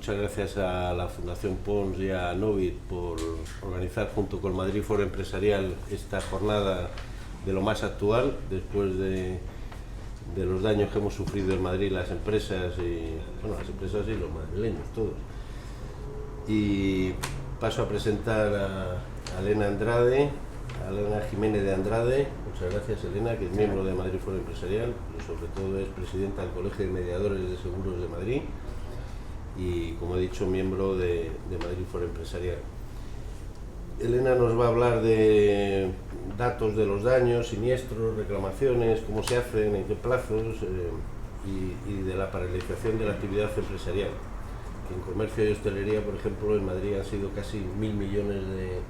muchas gracias a la Fundación Pons y a Novit por organizar junto con Madrid Foro Empresarial esta jornada de lo más actual después de los daños que hemos sufrido en Madrid las empresas y los madrileños todos. Y paso a presentar a Elena Andrade, a Elena Jiménez de Andrade. Muchas gracias, Elena, que es miembro de Madrid Foro Empresarial, pero sobre todo es presidenta del Colegio de Mediadores de Seguros de Madrid y, como he dicho, miembro de Madrid Foro Empresarial. Elena nos va a hablar de datos de los daños, siniestros, reclamaciones, cómo se hacen, en qué plazos y de la paralización de la actividad empresarial. Que en comercio y hostelería, por ejemplo, en Madrid han sido casi 1.000 millones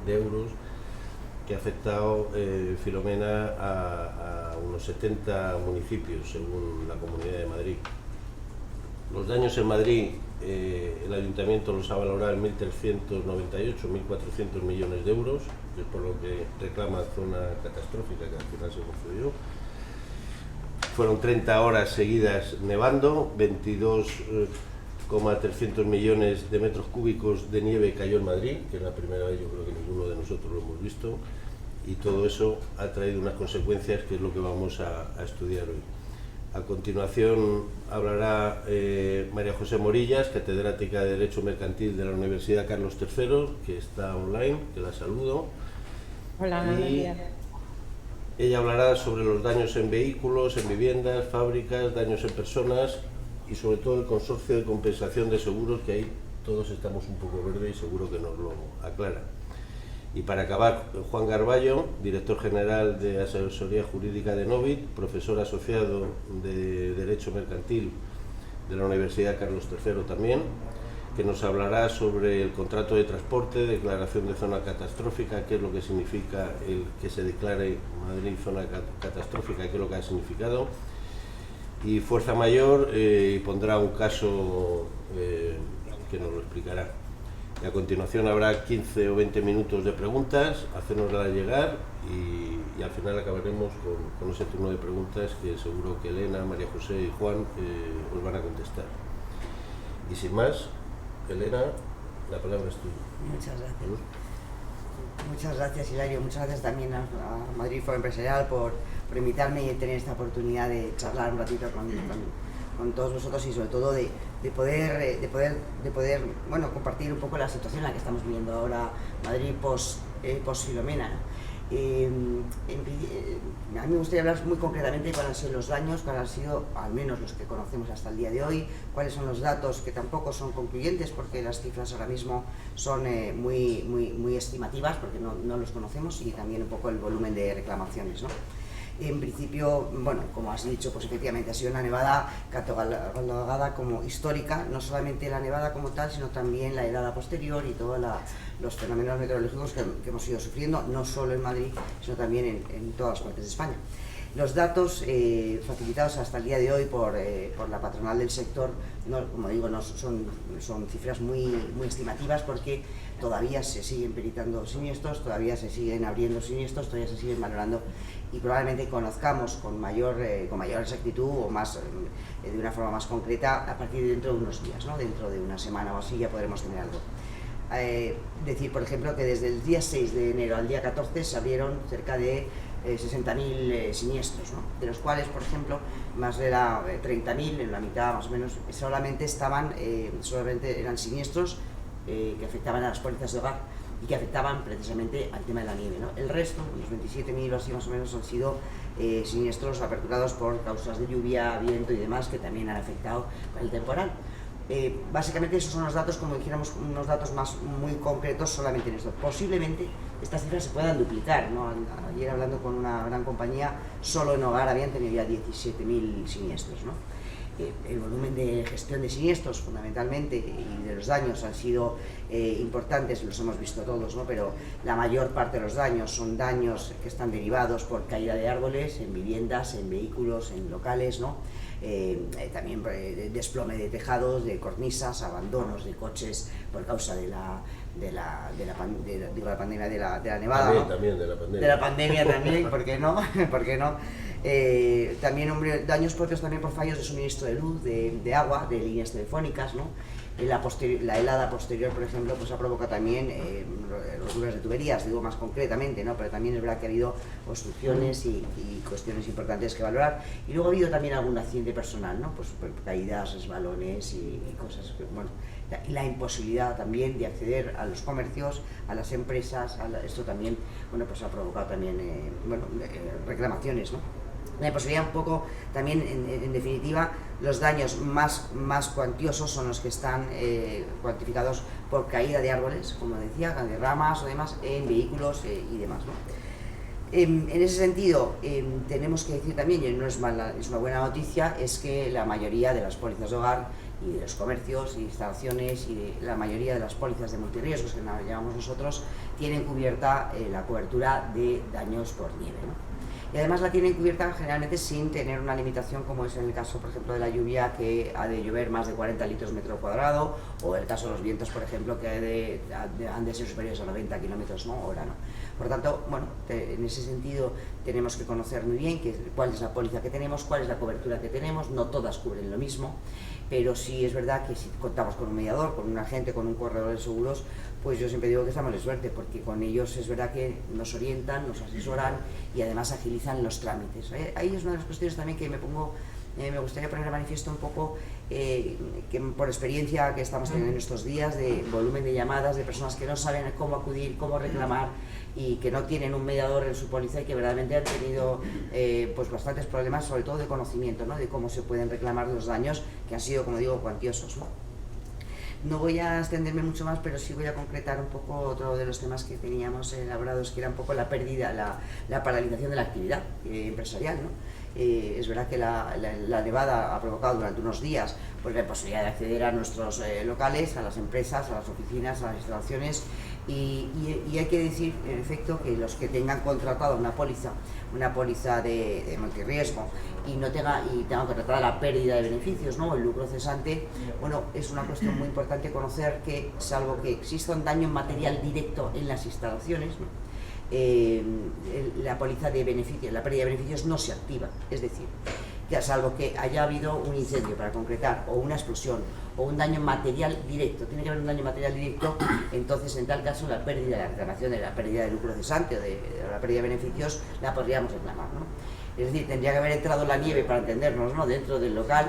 de euros que ha afectado Filomena a unos 70 municipios, según la Comunidad de Madrid. Los daños en Madrid, el Ayuntamiento los ha valorado en 1.398, 1.400 millones de euros, que es por lo que reclama zona catastrófica, que al final se construyó. Fueron 30 horas seguidas nevando, 22,300 millones de metros cúbicos de nieve cayó en Madrid, que es la primera vez, yo creo que ninguno de nosotros lo hemos visto, y todo eso ha traído unas consecuencias que es lo que vamos a estudiar hoy. A continuación hablará María José Morillas, catedrática de Derecho Mercantil de la Universidad Carlos III, que está online, que la saludo. Hola, buenos días. Ella hablará sobre los daños en vehículos, en viviendas, fábricas, daños en personas y sobre todo el consorcio de compensación de seguros, que ahí todos estamos un poco verdes y seguro que nos lo aclara. Y para acabar, Juan Garballo, director general de Asesoría Jurídica de Novit, profesor asociado de Derecho Mercantil de la Universidad Carlos III también, que nos hablará sobre el contrato de transporte, declaración de zona catastrófica, qué es lo que significa el que se declare Madrid zona catastrófica, qué es lo que ha significado, y fuerza mayor, y pondrá un caso que nos lo explicará. Y a continuación habrá 15 o 20 minutos de preguntas, hacérnoslas llegar y al final acabaremos con ese turno de preguntas que seguro que Elena, María José y Juan os van a contestar. Y sin más, Elena, la palabra es tuya. Muchas gracias. Muchas gracias, Hilario. Muchas gracias también a Madrid Foro Empresarial por invitarme y tener esta oportunidad de charlar un ratito con todos vosotros y sobre todo de poder compartir un poco la situación en la que estamos viviendo ahora Madrid post Filomena. A mí me gustaría hablar muy concretamente de cuáles han sido los daños, cuáles han sido, al menos los que conocemos hasta el día de hoy, cuáles son los datos que tampoco son concluyentes porque las cifras ahora mismo son muy estimativas porque no los conocemos, y también un poco el volumen de reclamaciones, ¿no? En principio, bueno, como has dicho, pues efectivamente ha sido una nevada catalogada como histórica, no solamente la nevada como tal, sino también la helada posterior y todos los fenómenos meteorológicos que hemos ido sufriendo, no solo en Madrid, sino también en todas las partes de España. Los datos facilitados hasta el día de hoy por la patronal del sector, como digo, son cifras muy estimativas porque todavía se siguen peritando siniestros, todavía se siguen abriendo siniestros, todavía se siguen valorando, y probablemente conozcamos con mayor exactitud o más de una forma más concreta a partir de dentro de unos días, ¿no? Dentro de una semana o así ya podremos tener algo. Decir, por ejemplo, que desde el día 6 de enero al día 14 se abrieron cerca de 60.000 siniestros, ¿no? De los cuales, por ejemplo, más de 30.000, en la mitad más o menos, solamente eran siniestros que afectaban a las pólizas de hogar y que afectaban precisamente al tema de la nieve, ¿no? El resto, unos 27.000 o así más o menos, han sido siniestros aperturados por causas de lluvia, viento y demás, que también han afectado con el temporal. Básicamente esos son los datos, como dijéramos, unos datos muy concretos solamente en esto. Posiblemente estas cifras se puedan duplicar, ¿no? Ayer, hablando con una gran compañía, solo en hogar habían tenido ya 17.000 siniestros, ¿no? El volumen de gestión de siniestros, fundamentalmente, y de los daños han sido importantes, los hemos visto todos, ¿no? Pero la mayor parte de los daños son daños que están derivados por caída de árboles en viviendas, en vehículos, en locales, ¿no? También desplome de tejados, de cornisas, abandonos de coches por causa de la pandemia, de la nevada, ¿no? También de la pandemia. De la pandemia también, ¿por qué no? ¿Por qué no? También, daños propios también por fallos de suministro de luz, de agua, de líneas telefónicas, ¿no? la helada posterior, por ejemplo, pues ha provocado también roturas de tuberías, digo más concretamente, ¿no? Pero también es verdad que ha habido obstrucciones y cuestiones importantes que valorar. Y luego ha habido también algún accidente personal, ¿no? Pues caídas, resbalones y cosas que, bueno, y la imposibilidad también de acceder a los comercios, a las empresas, esto también, bueno, pues ha provocado también, reclamaciones, ¿no? La imposibilidad un poco también, en definitiva, los daños más cuantiosos son los que están cuantificados por caída de árboles, como decía, de ramas o demás, en vehículos y demás, ¿no? En ese sentido, tenemos que decir también, y no es mala, es una buena noticia, es que la mayoría de las pólizas de hogar y de los comercios y instalaciones y de la mayoría de las pólizas de multirriesgos que llamamos nosotros tienen cubierta la cobertura de daños por nieve, ¿no? Y además la tienen cubierta generalmente sin tener una limitación, como es en el caso, por ejemplo, de la lluvia, que ha de llover más de 40 litros metro cuadrado, o el caso de los vientos, por ejemplo, que han de ser superiores a 90 kilómetros hora, ¿no? Por lo tanto, bueno, en ese sentido tenemos que conocer muy bien cuál es la póliza que tenemos, cuál es la cobertura que tenemos. No todas cubren lo mismo, pero sí es verdad que si contamos con un mediador, con un agente, con un corredor de seguros, pues yo siempre digo que estamos de suerte, porque con ellos es verdad que nos orientan, nos asesoran y además agilizan los trámites. Ahí es una de las cuestiones también que me gustaría poner de manifiesto un poco, que por experiencia que estamos teniendo en estos días, de volumen de llamadas de personas que no saben cómo acudir, cómo reclamar, y que no tienen un mediador en su póliza y que verdaderamente han tenido pues bastantes problemas, sobre todo de conocimiento, ¿no? De cómo se pueden reclamar los daños que han sido, como digo, cuantiosos, ¿no? No voy a extenderme mucho más, pero sí voy a concretar un poco otro de los temas que teníamos elaborados, que era un poco la pérdida, la paralización de la actividad empresarial, ¿no? Es verdad que la nevada ha provocado durante unos días pues la imposibilidad de acceder a nuestros locales, a las empresas, a las oficinas, a las instalaciones, y hay que decir, en efecto, que los que tengan contratado una póliza de multirriesgo y tengan contratada la pérdida de beneficios, ¿no? El lucro cesante, bueno, es una cuestión muy importante conocer que, salvo que exista un daño material directo en las instalaciones, ¿no? La póliza de beneficios, la pérdida de beneficios no se activa, es decir, que salvo que haya habido un incendio, para concretar, o una explosión, o un daño material directo, tiene que haber un daño material directo, entonces en tal caso la reclamación de la pérdida de lucro cesante o de la pérdida de beneficios la podríamos reclamar, ¿no? Es decir, tendría que haber entrado la nieve, para entendernos, ¿no? Dentro del local,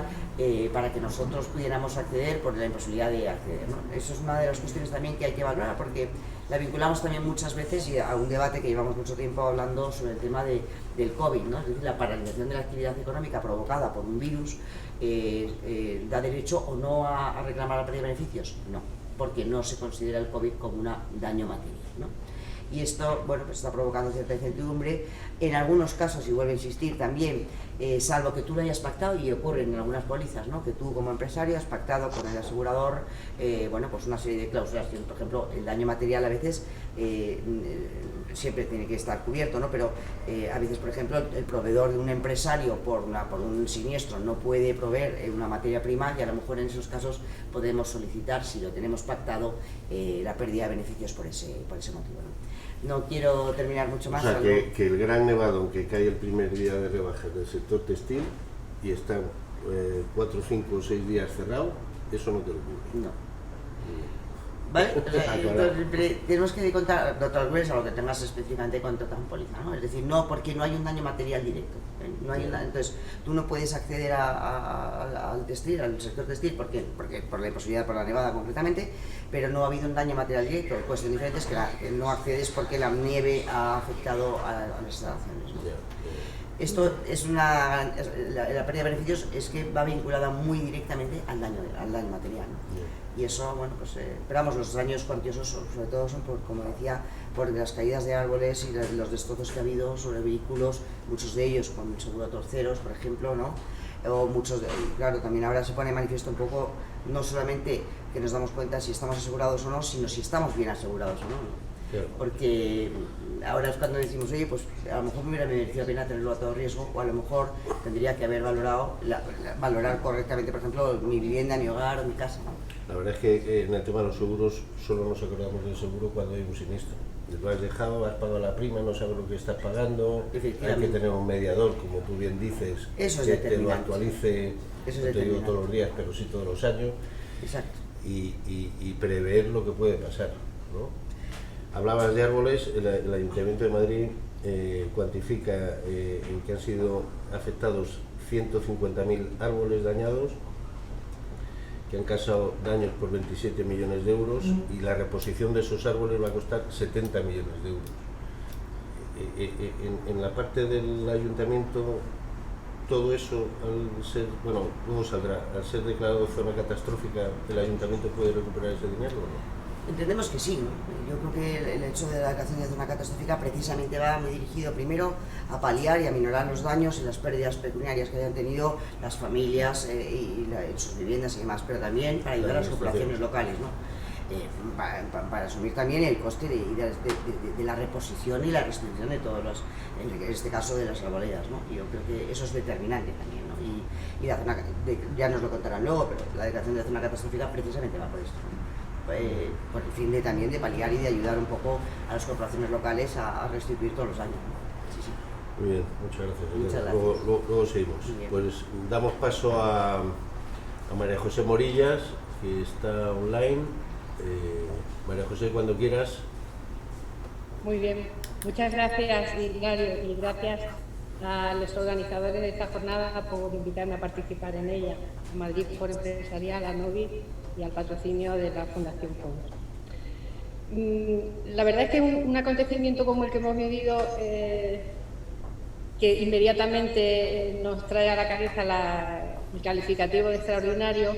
para que nosotros pudiéramos acceder por la imposibilidad de acceder, ¿no? Eso es una de las cuestiones también que hay que valorar, porque la vinculamos también muchas veces a un debate que llevamos mucho tiempo hablando sobre el tema del COVID, ¿no? Es decir, la paralización de la actividad económica provocada por un virus da derecho o no a reclamar la pérdida de beneficios. No, porque no se considera el COVID como un daño material, ¿no? Y esto, bueno, pues está provocando cierta incertidumbre. En algunos casos, y vuelvo a insistir también, salvo que tú lo hayas pactado, y ocurre en algunas pólizas, ¿no? Que tú como empresario has pactado con el asegurador, bueno, pues una serie de cláusulas, que, por ejemplo, el daño material a veces siempre tiene que estar cubierto, ¿no? Pero a veces, por ejemplo, el proveedor de un empresario por un siniestro no puede proveer una materia prima, y a lo mejor en esos casos podemos solicitar, si lo tenemos pactado, la pérdida de beneficios por ese motivo, ¿no? No quiero terminar mucho más. O sea, que el gran nevado, aunque cae el primer día de rebajas del sector textil y están 4, 5 o 6 días cerrado, eso no te lo cubre. No. ¿Vale? O sea, entonces, tenemos que contar, doctor Grues, a lo que tengas específicamente contratado en póliza, ¿no? Es decir, no, porque no hay un daño material directo, ¿eh? No hay entonces, tú no puedes acceder al textil, al sector textil, porque por la imposibilidad, por la nevada concretamente, pero no ha habido un daño material directo. La cuestión diferente es que no accedes porque la nieve ha afectado a las instalaciones, ¿no? Esto es la pérdida de beneficios es que va vinculada muy directamente al daño material, ¿no? Y eso, bueno, pues, pero vamos, los daños cuantiosos sobre todo son, como decía, por las caídas de árboles y los destrozos que ha habido sobre vehículos, muchos de ellos con seguro a terceros, por ejemplo, ¿no? O muchos, claro, también ahora se pone de manifiesto un poco, no solamente que nos damos cuenta si estamos asegurados o no, sino si estamos bien asegurados o no, ¿no? Claro. Porque ahora es cuando decimos, oye, pues a lo mejor me hubiera merecido la pena tenerlo a todo riesgo, o a lo mejor tendría que haber valorar correctamente, por ejemplo, mi vivienda, mi hogar o mi casa, ¿no? La verdad es que en el tema de los seguros solo nos acordamos del seguro cuando hay un siniestro. Lo has dejado, has pagado la prima, no sabes lo que estás pagando, hay que tener un mediador, como tú bien dices, eso que te lo actualice, eso no te digo todos los días, pero sí todos los años. Exacto. y prever lo que puede pasar, ¿no? Hablabas de árboles. El Ayuntamiento de Madrid cuantifica en que han sido afectados 150.000 árboles dañados, que han causado daños por 27 millones de euros, y la reposición de esos árboles va a costar 70 millones de euros. En la parte del ayuntamiento, todo eso, al ser, bueno, luego saldrá, al ser declarado zona catastrófica, ¿el ayuntamiento puede recuperar ese dinero o no? Entendemos que sí, ¿no? Yo creo que el hecho de la declaración de zona catastrófica precisamente va muy dirigido primero a paliar y a minorar los daños y las pérdidas pecuniarias que hayan tenido las familias y sus viviendas y demás, pero también para ayudar a las corporaciones locales, ¿no? Para asumir también el coste de la reposición y la restitución de todos los, en este caso de las arboledas, ¿no? Y yo creo que eso es determinante también, ¿no? Y la zona, ya nos lo contarán luego, pero la declaración de zona catastrófica precisamente va por esto, ¿no? Por el fin también de paliar y de ayudar un poco a las corporaciones locales a restituir todos los daños, ¿no? Sí, sí. Muy bien, muchas gracias. Muchas gracias. Luego seguimos. Pues damos paso a María José Morillas, que está online. María José, cuando quieras. Muy bien, muchas gracias, Hilario, y gracias a los organizadores de esta jornada por invitarme a participar en ella, a Madrid Foro Empresarial, a Novit y al patrocinio de la Fundación Fondos. La verdad es que un acontecimiento como el que hemos vivido, que inmediatamente nos trae a la cabeza el calificativo de extraordinario,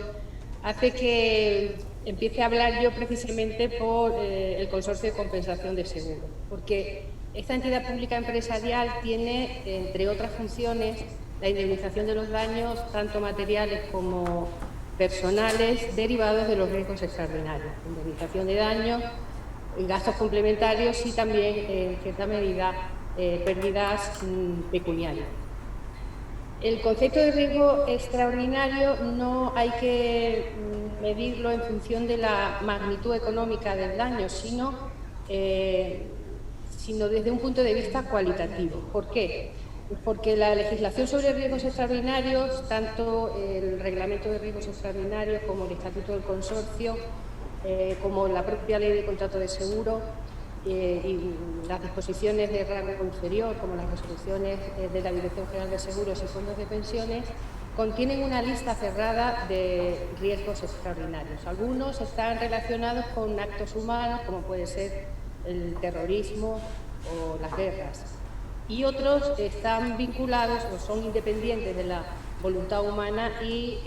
hace que empiece a hablar yo precisamente por el Consorcio de Compensación de Seguros, porque esta entidad pública empresarial tiene, entre otras funciones, la indemnización de los daños, tanto materiales como personales, derivados de los riesgos extraordinarios, indemnización de daños, gastos complementarios y también, en cierta medida, pérdidas pecuniarias. El concepto de riesgo extraordinario no hay que medirlo en función de la magnitud económica del daño, sino desde un punto de vista cualitativo. ¿Por qué? Porque la legislación sobre riesgos extraordinarios, tanto el Reglamento de Riesgos Extraordinarios como el Estatuto del Consorcio, como la propia Ley de Contrato de Seguro y las disposiciones de rango inferior, como las resoluciones de la Dirección General de Seguros y Fondos de Pensiones, contienen una lista cerrada de riesgos extraordinarios. Algunos están relacionados con actos humanos, como puede ser el terrorismo o las guerras, y otros están vinculados o son independientes de la voluntad humana y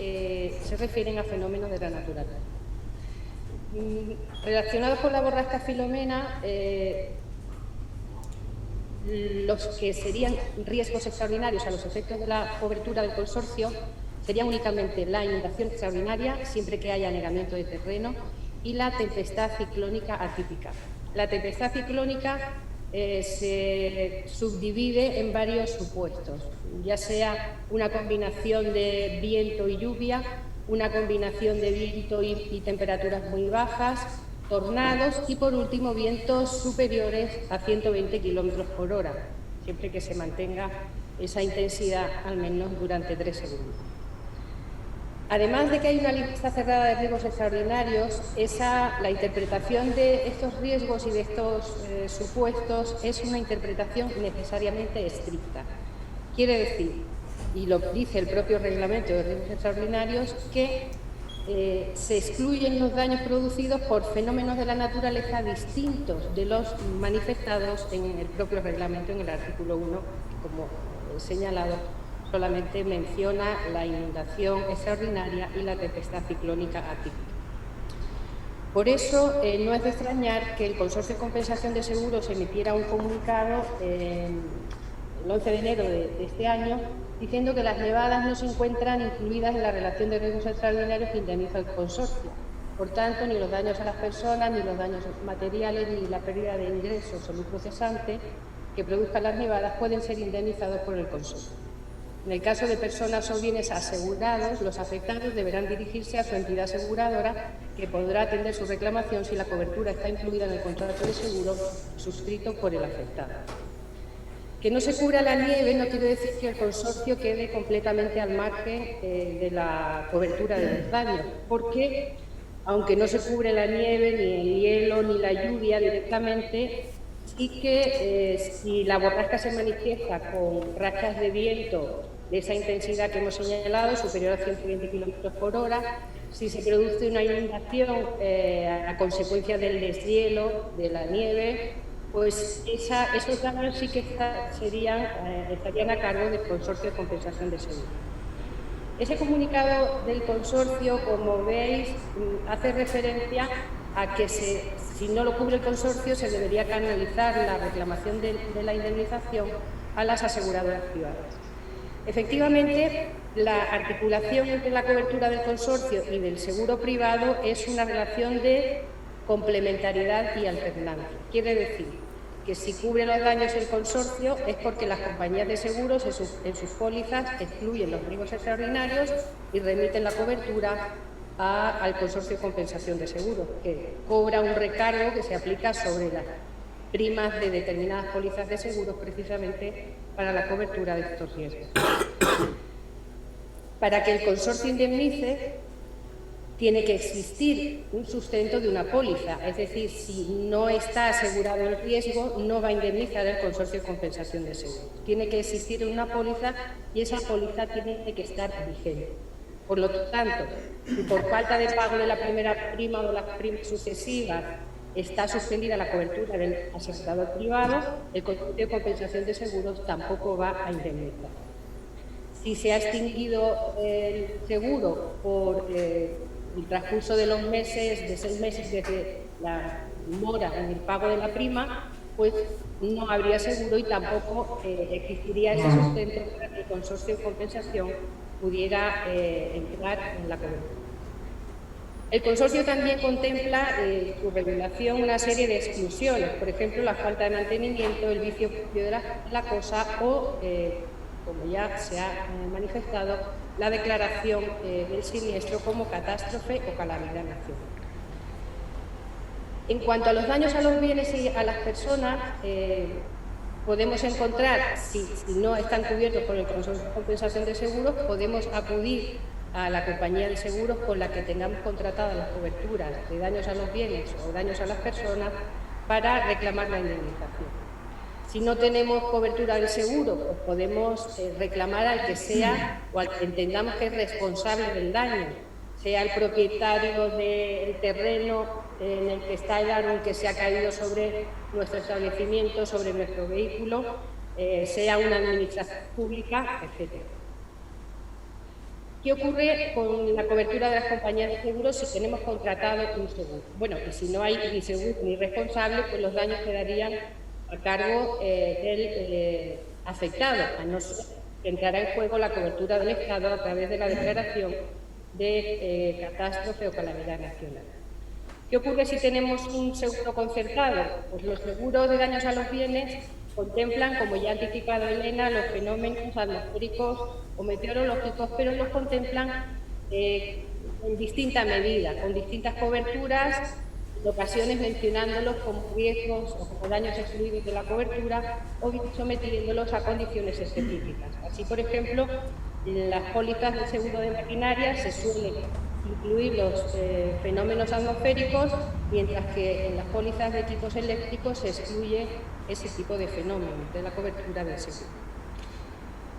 se refieren a fenómenos de la naturaleza. Relacionados con la borrasca Filomena, los que serían riesgos extraordinarios a los efectos de la cobertura del consorcio serían únicamente la inundación extraordinaria, siempre que haya anegamiento de terreno, y la tempestad ciclónica atípica. La tempestad ciclónica se subdivide en varios supuestos, ya sea una combinación de viento y lluvia, una combinación de viento y temperaturas muy bajas, tornados y, por último, vientos superiores a 120 kilómetros por hora, siempre que se mantenga esa intensidad al menos durante 3 segundos. Además de que hay una lista cerrada de riesgos extraordinarios, la interpretación de estos riesgos y de estos supuestos es una interpretación necesariamente estricta. Quiere decir, y lo dice el propio Reglamento de Riesgos Extraordinarios, que se excluyen los daños producidos por fenómenos de la naturaleza distintos de los manifestados en el propio reglamento, en el artículo 1, que, como he señalado, solamente menciona la inundación extraordinaria y la tempestad ciclónica atípica. Por eso, no es de extrañar que el Consorcio de Compensación de Seguros emitiera un comunicado el 11 de enero de este año, diciendo que las nevadas no se encuentran incluidas en la relación de riesgos extraordinarios que indemniza el consorcio. Por tanto, ni los daños a las personas, ni los daños materiales, ni la pérdida de ingresos o lucro cesante que produzcan las nevadas pueden ser indemnizados por el consorcio. En el caso de personas o bienes asegurados, los afectados deberán dirigirse a su entidad aseguradora, que podrá atender su reclamación si la cobertura está incluida en el contrato de seguro suscrito por el afectado. Que no se cubra la nieve no quiere decir que el consorcio quede completamente al margen de la cobertura de los daños, porque aunque no se cubre la nieve, ni el hielo, ni la lluvia directamente, sí que si la borrasca se manifiesta con rachas de viento de esa intensidad que hemos señalado, superior a 120 km/h, si se produce una inundación a consecuencia del deshielo, de la nieve, pues esos daños sí que estarían a cargo del Consorcio de Compensación de Seguros. Ese comunicado del consorcio, como veis, hace referencia a que si no lo cubre el consorcio se debería canalizar la reclamación de la indemnización a las aseguradoras privadas. Efectivamente, la articulación entre la cobertura del consorcio y del seguro privado es una relación de complementariedad y alternancia. Quiere decir que si cubre los daños el consorcio es porque las compañías de seguros en sus pólizas excluyen los riesgos extraordinarios y remiten la cobertura al Consorcio de Compensación de Seguros, que cobra un recargo que se aplica sobre las primas de determinadas pólizas de seguros precisamente para la cobertura de estos riesgos. Para que el consorcio indemnice, tiene que existir un sustento de una póliza, es decir, si no está asegurado el riesgo, no va a indemnizar el Consorcio de Compensación de Seguros. Tiene que existir una póliza y esa póliza tiene que estar vigente. Por lo tanto, si por falta de pago de la primera prima o de las primas sucesivas está suspendida la cobertura del asegurador privado, el Consorcio de Compensación de Seguros tampoco va a indemnizar. Si se ha extinguido el seguro por el transcurso de los meses, de 6 meses desde la mora en el pago de la prima, pues no habría seguro y tampoco existiría ese sustento para que el Consorcio de Compensación pudiera entrar en la cobertura. El consorcio también contempla su regulación una serie de exclusiones, por ejemplo, la falta de mantenimiento, el vicio propio de la cosa o, como ya se ha manifestado, la declaración del siniestro como catástrofe o calamidad nacional. En cuanto a los daños a los bienes y a las personas, podemos encontrar, si no están cubiertos por el Consorcio de Compensación de Seguros, podemos acudir a la compañía de seguros con la que tengamos contratadas las coberturas de daños a los bienes o daños a las personas para reclamar la indemnización. Si no tenemos cobertura del seguro, pues podemos reclamar al que sea o al que entendamos que es responsable del daño, sea el propietario del terreno en el que está el árbol que se ha caído sobre nuestro establecimiento, sobre nuestro vehículo, sea una administración pública, etc. ¿Qué ocurre con la cobertura de las compañías de seguros si tenemos contratado un seguro? Bueno, y si no hay ni seguro ni responsable, pues los daños quedarían a cargo del afectado, a no ser que entrará en juego la cobertura del Estado a través de la declaración de catástrofe o calamidad nacional. ¿Qué ocurre si tenemos un seguro concertado? Pues los seguros de daños a los bienes contemplan, como ya ha anticipado Elena, los fenómenos atmosféricos o meteorológicos, pero los contemplan en distinta medida, con distintas coberturas, en ocasiones mencionándolos como riesgos o como daños excluidos de la cobertura o sometiéndolos a condiciones específicas. Así, por ejemplo, en las pólizas de seguro de maquinaria se suelen incluir los fenómenos atmosféricos, mientras que en las pólizas de equipos eléctricos se excluye ese tipo de fenómenos de la cobertura del seguro.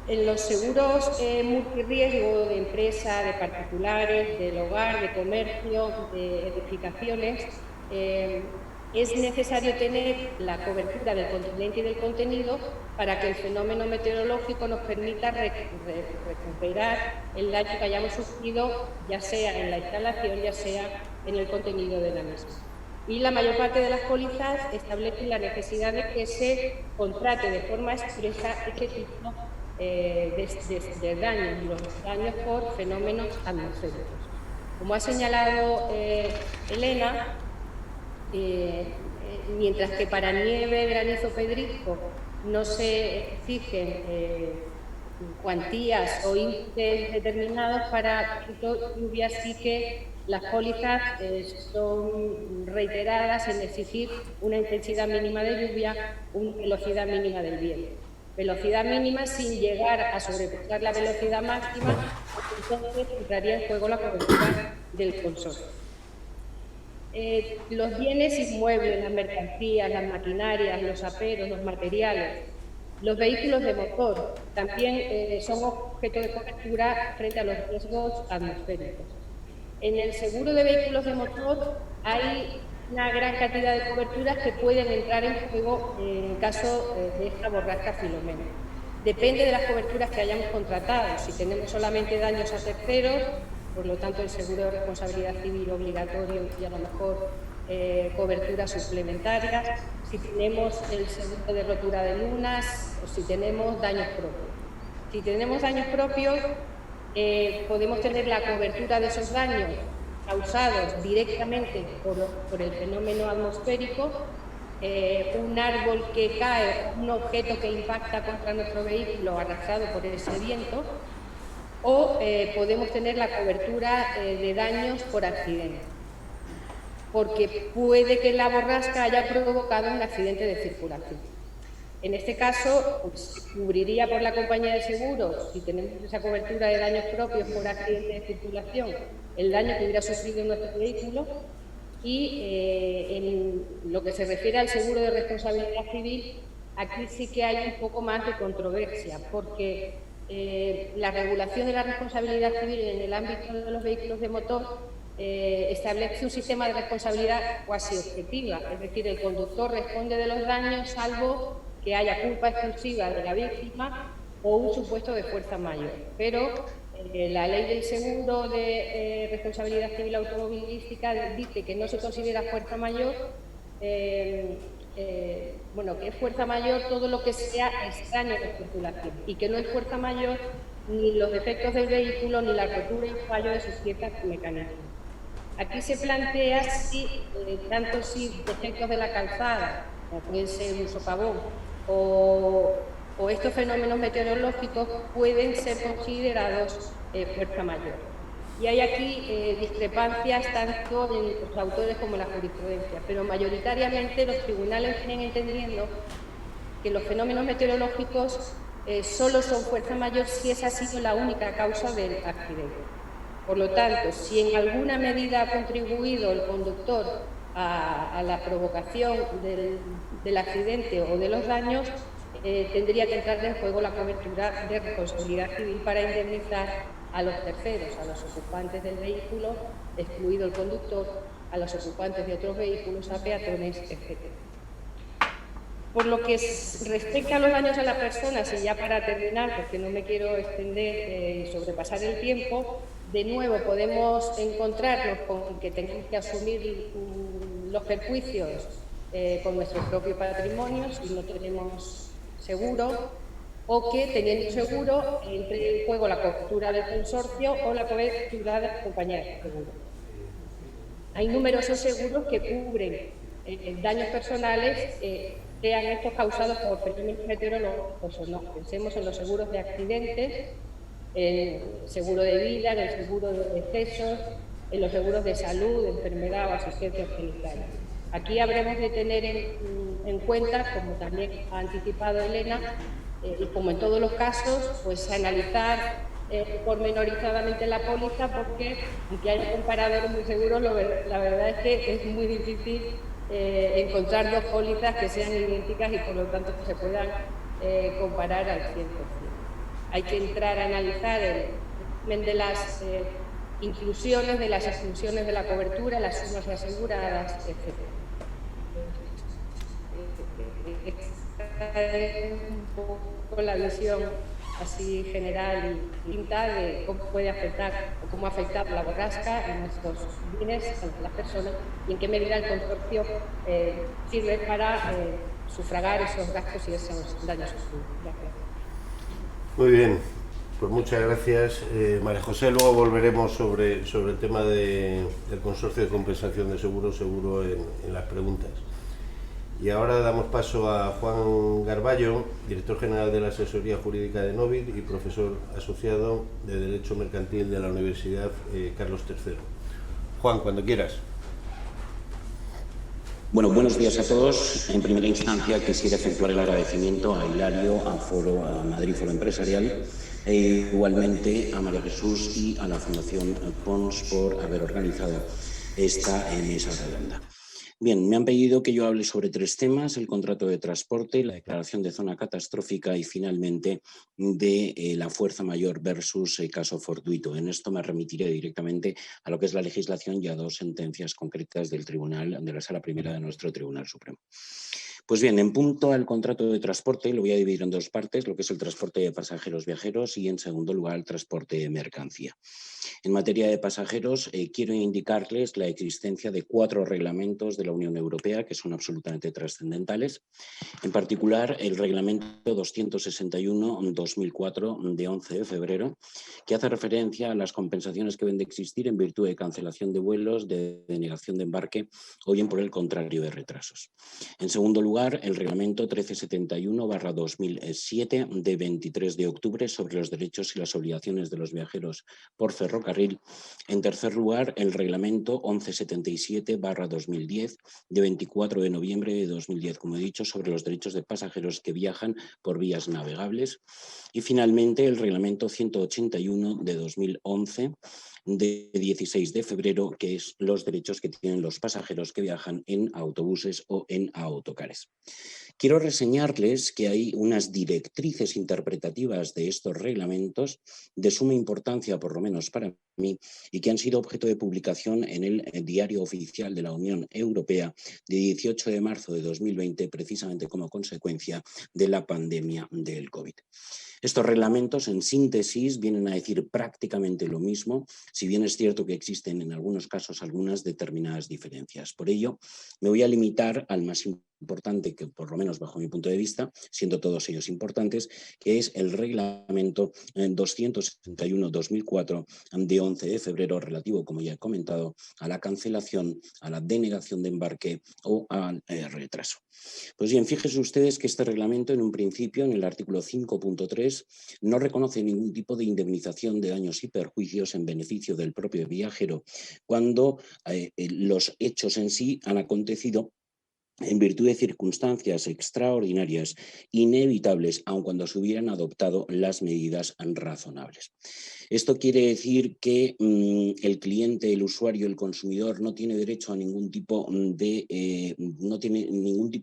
En los seguros multirriesgo de empresa, de particulares, del hogar, de comercio, de edificaciones, es necesario tener la cobertura del continente y del contenido para que el fenómeno meteorológico nos permita recuperar el daño que hayamos sufrido, ya sea en la instalación, ya sea en el contenido de la misma. Y la mayor parte de las pólizas establecen la necesidad de que se contrate de forma expresa este tipo de daños, los daños por fenómenos atmosféricos. Como ha señalado Elena, mientras que para nieve, granizo, pedrisco no se exigen cuantías o índices determinados, para lluvias sí que las pólizas son reiteradas en exigir una intensidad mínima de lluvia, una velocidad mínima del viento. Velocidad mínima sin llegar a sobrepasar la velocidad máxima, entonces entraría en juego la cobertura del consorcio. los bienes inmuebles, las mercancías, las maquinarias, los aperos, los materiales, los vehículos de motor también son objeto de cobertura frente a los riesgos atmosféricos. En el seguro de vehículos de motor hay una gran cantidad de coberturas que pueden entrar en juego en caso de esta borrasca Filomena. Depende de las coberturas que hayamos contratado. Si tenemos solamente daños a terceros, por lo tanto el seguro de responsabilidad civil obligatorio y a lo mejor coberturas suplementarias, si tenemos el seguro de rotura de lunas o si tenemos daños propios. Si tenemos daños propios, podemos tener la cobertura de esos daños causados directamente por el fenómeno atmosférico, un árbol que cae, un objeto que impacta contra nuestro vehículo arrastrado por ese viento, o podemos tener la cobertura de daños por accidente, porque puede que la borrasca haya provocado un accidente de circulación. En este caso, pues, cubriría por la compañía de seguros, si tenemos esa cobertura de daños propios por accidente de circulación, el daño que hubiera sufrido nuestro vehículo. Y en lo que se refiere al seguro de responsabilidad civil, aquí sí que hay un poco más de controversia, porque la regulación de la responsabilidad civil en el ámbito de los vehículos de motor establece un sistema de responsabilidad cuasi objetiva, es decir, el conductor responde de los daños salvo que haya culpa exclusiva de la víctima o un supuesto de fuerza mayor. Pero la ley del seguro de responsabilidad civil automovilística dice que no se considera fuerza mayor, bueno, que es fuerza mayor todo lo que sea extraño de circulación y que no es fuerza mayor ni los defectos del vehículo ni la rotura y fallo de sus piezas mecánicas. Aquí se plantea si, tanto si defectos de la calzada, como pueden ser un socavón, o estos fenómenos meteorológicos pueden ser considerados fuerza mayor. Y hay aquí discrepancias tanto en los autores como en la jurisprudencia, pero mayoritariamente los tribunales vienen entendiendo que los fenómenos meteorológicos solo son fuerza mayor si esa ha sido la única causa del accidente. Por lo tanto, si en alguna medida ha contribuido el conductor a la provocación del accidente o de los daños, tendría que entrar en juego la cobertura de responsabilidad civil para indemnizar a los terceros, a los ocupantes del vehículo, excluido el conductor, a los ocupantes de otros vehículos, a peatones, etc. Por lo que respecta a los daños a las personas, y ya para terminar, porque no me quiero extender y sobrepasar el tiempo, de nuevo podemos encontrarnos con que tenemos que asumir los perjuicios con nuestro propio patrimonio si no tenemos seguro, o que teniendo seguro entre en juego la cobertura del consorcio o la cobertura de la compañía de seguro. Hay numerosos seguros que cubren daños personales, sean estos causados por fenómenos meteorológicos o no. Pensemos en los seguros de accidentes, en el seguro de vida, en el seguro de decesos, en los seguros de salud, de enfermedad o asistencia sanitaria. Aquí habremos de tener en cuenta, como también ha anticipado Elena, y como en todos los casos, pues analizar pormenorizadamente la póliza, porque aunque hay comparadores muy seguros, la verdad es que es muy difícil encontrar dos pólizas que sean idénticas y por lo tanto que se puedan comparar al 100%. Hay que entrar a analizar el volumen de las inclusiones, de las exclusiones de la cobertura, las sumas aseguradas, etc. Esta es un poco la visión así general y distinta de cómo puede afectar o cómo ha afectado la borrasca a nuestros bienes, a las personas, y en qué medida el consorcio sirve para sufragar esos gastos y esos daños sufridos. Gracias. Muy bien, pues muchas gracias, María José. Luego volveremos sobre el tema del consorcio de compensación de seguros, seguro en las preguntas. Y ahora damos paso a Juan Garballo, director general de la Asesoría Jurídica de Novit y profesor asociado de Derecho Mercantil de la Universidad Carlos III. Juan, cuando quieras. Bueno, buenos días a todos. En primera instancia quisiera efectuar el agradecimiento a Hilario, a Madrid Foro Empresarial e igualmente a María Jesús y a la Fundación Pons por haber organizado esta mesa redonda. Bien, me han pedido que yo hable sobre 3 temas: el contrato de transporte, la declaración de zona catastrófica y finalmente de la fuerza mayor versus el caso fortuito. En esto me remitiré directamente a lo que es la legislación y a 2 sentencias concretas del Tribunal, de la Sala Primera de nuestro Tribunal Supremo. Pues bien, en punto al contrato de transporte, lo voy a dividir en 2 partes, lo que es el transporte de pasajeros viajeros y, en segundo lugar, el transporte de mercancía. En materia de pasajeros, quiero indicarles la existencia de 4 reglamentos de la Unión Europea que son absolutamente trascendentales. En particular, el Reglamento 261/2004 de 11 de febrero, que hace referencia a las compensaciones que deben de existir en virtud de cancelación de vuelos, de denegación de embarque o bien por el contrario de retrasos. En segundo lugar, el Reglamento 1371/2007 de 23 de octubre sobre los derechos y las obligaciones de los viajeros por ferrocarril. En tercer lugar, el Reglamento 1177/2010 de 24 de noviembre de 2010, como he dicho, sobre los derechos de pasajeros que viajan por vías navegables. Y finalmente, el Reglamento 181 de 2011 de 16 de febrero, que es los derechos que tienen los pasajeros que viajan en autobuses o en autocares. Quiero reseñarles que hay unas directrices interpretativas de estos reglamentos de suma importancia, por lo menos para mí, y que han sido objeto de publicación en el Diario Oficial de la Unión Europea de 18 de marzo de 2020, precisamente como consecuencia de la pandemia del COVID. Estos reglamentos, en síntesis, vienen a decir prácticamente lo mismo, si bien es cierto que existen en algunos casos algunas determinadas diferencias. Por ello, me voy a limitar al más importante, que por lo menos bajo mi punto de vista, siendo todos ellos importantes, que es el Reglamento 261/2004 de 11 de febrero, relativo, como ya he comentado, a la cancelación, a la denegación de embarque o al retraso. Pues bien, fíjense ustedes que este reglamento, en un principio, en el artículo 5.3, no reconoce ningún tipo de indemnización de daños y perjuicios en beneficio del propio viajero cuando los hechos en sí han acontecido en virtud de circunstancias extraordinarias, inevitables, aun cuando se hubieran adoptado las medidas razonables. Esto quiere decir que el cliente, el usuario, el consumidor no tiene derecho a ningún tipo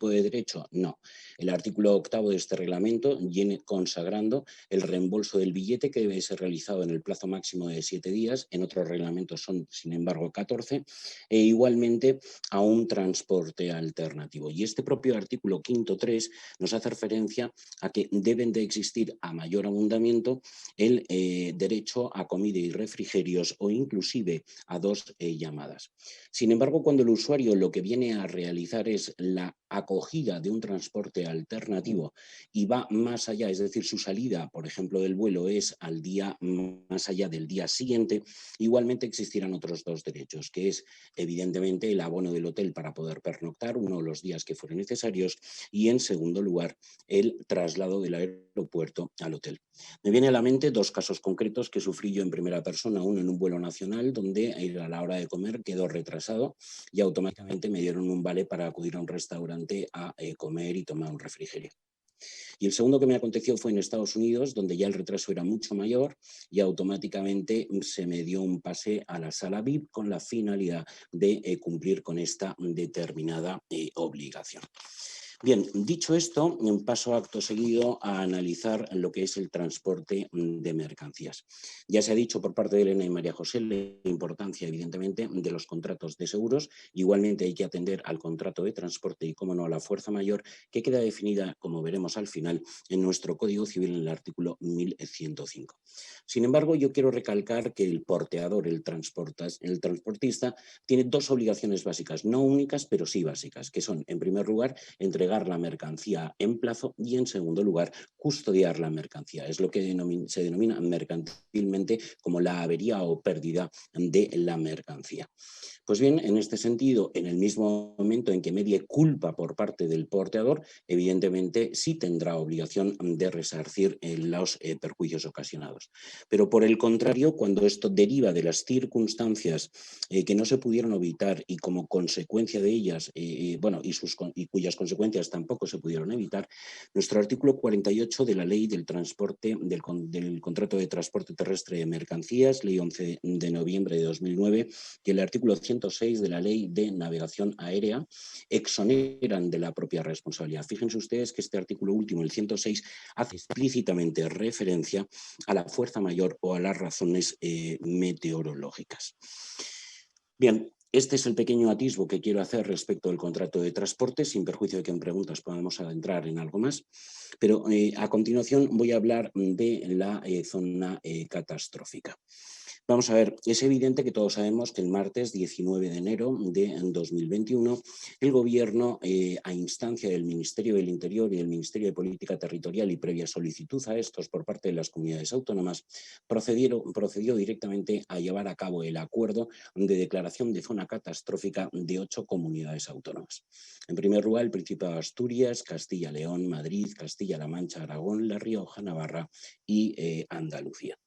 de derecho. No. El artículo 8 de este reglamento viene consagrando el reembolso del billete, que debe ser realizado en el plazo máximo de 7 días. En otros reglamentos son, sin embargo, 14. E igualmente a un transporte alternativo. Y este propio artículo 5.3 nos hace referencia a que deben de existir a mayor abundamiento el derecho a comida y refrigerios o inclusive a 2 llamadas. Sin embargo, cuando el usuario lo que viene a realizar es la acogida de un transporte alternativo y va más allá, es decir, su salida, por ejemplo, del vuelo es al día más allá del día siguiente, igualmente existirán otros 2 derechos, que es evidentemente el abono del hotel para poder pernoctar uno de los días que fueron necesarios y, en segundo lugar, el traslado del aeropuerto al hotel. Me viene a la mente 2 casos concretos que sufrí yo en primera persona, uno en un vuelo nacional donde a la hora de comer quedó retrasado y automáticamente me dieron un vale para acudir a un restaurante a comer y tomar un refrigerio. Y el segundo que me aconteció fue en Estados Unidos, donde ya el retraso era mucho mayor y automáticamente se me dio un pase a la sala VIP con la finalidad de cumplir con esta determinada obligación. Bien, dicho esto, paso acto seguido a analizar lo que es el transporte de mercancías. Ya se ha dicho por parte de Elena y María José la importancia, evidentemente, de los contratos de seguros. Igualmente hay que atender al contrato de transporte y, cómo no, a la fuerza mayor, que queda definida, como veremos al final, en nuestro Código Civil en el artículo 1105. Sin embargo, yo quiero recalcar que el porteador, el transportista, tiene 2 obligaciones básicas, no únicas, pero sí básicas, que son, en primer lugar, entregar la mercancía en plazo y, en segundo lugar, custodiar la mercancía. Es lo que se denomina mercantilmente como la avería o pérdida de la mercancía. Pues bien, en este sentido, en el mismo momento en que medie culpa por parte del porteador, evidentemente sí tendrá obligación de resarcir los perjuicios ocasionados. Pero por el contrario, cuando esto deriva de las circunstancias que no se pudieron evitar y como consecuencia de ellas, y cuyas consecuencias tampoco se pudieron evitar, nuestro artículo 48 de la Ley del Transporte, del Contrato de Transporte Terrestre de Mercancías, Ley 11 de noviembre de 2009, y el artículo 100 106 de la Ley de Navegación Aérea exoneran de la propia responsabilidad. Fíjense ustedes que este artículo último, el 106, hace explícitamente referencia a la fuerza mayor o a las razones meteorológicas. Bien, este es el pequeño atisbo que quiero hacer respecto al contrato de transporte, sin perjuicio de que en preguntas podamos adentrar en algo más. Pero a continuación voy a hablar de la zona catastrófica. Vamos a ver, es evidente que todos sabemos que el martes 19 de enero de 2021 el Gobierno, a instancia del Ministerio del Interior y del Ministerio de Política Territorial y previa solicitud a estos por parte de las comunidades autónomas, procedió directamente a llevar a cabo el acuerdo de declaración de zona catastrófica de 8 comunidades autónomas. En primer lugar, el Principado de Asturias, Castilla-León, Madrid, Castilla-La Mancha, Aragón, La Rioja, Navarra y Andalucía.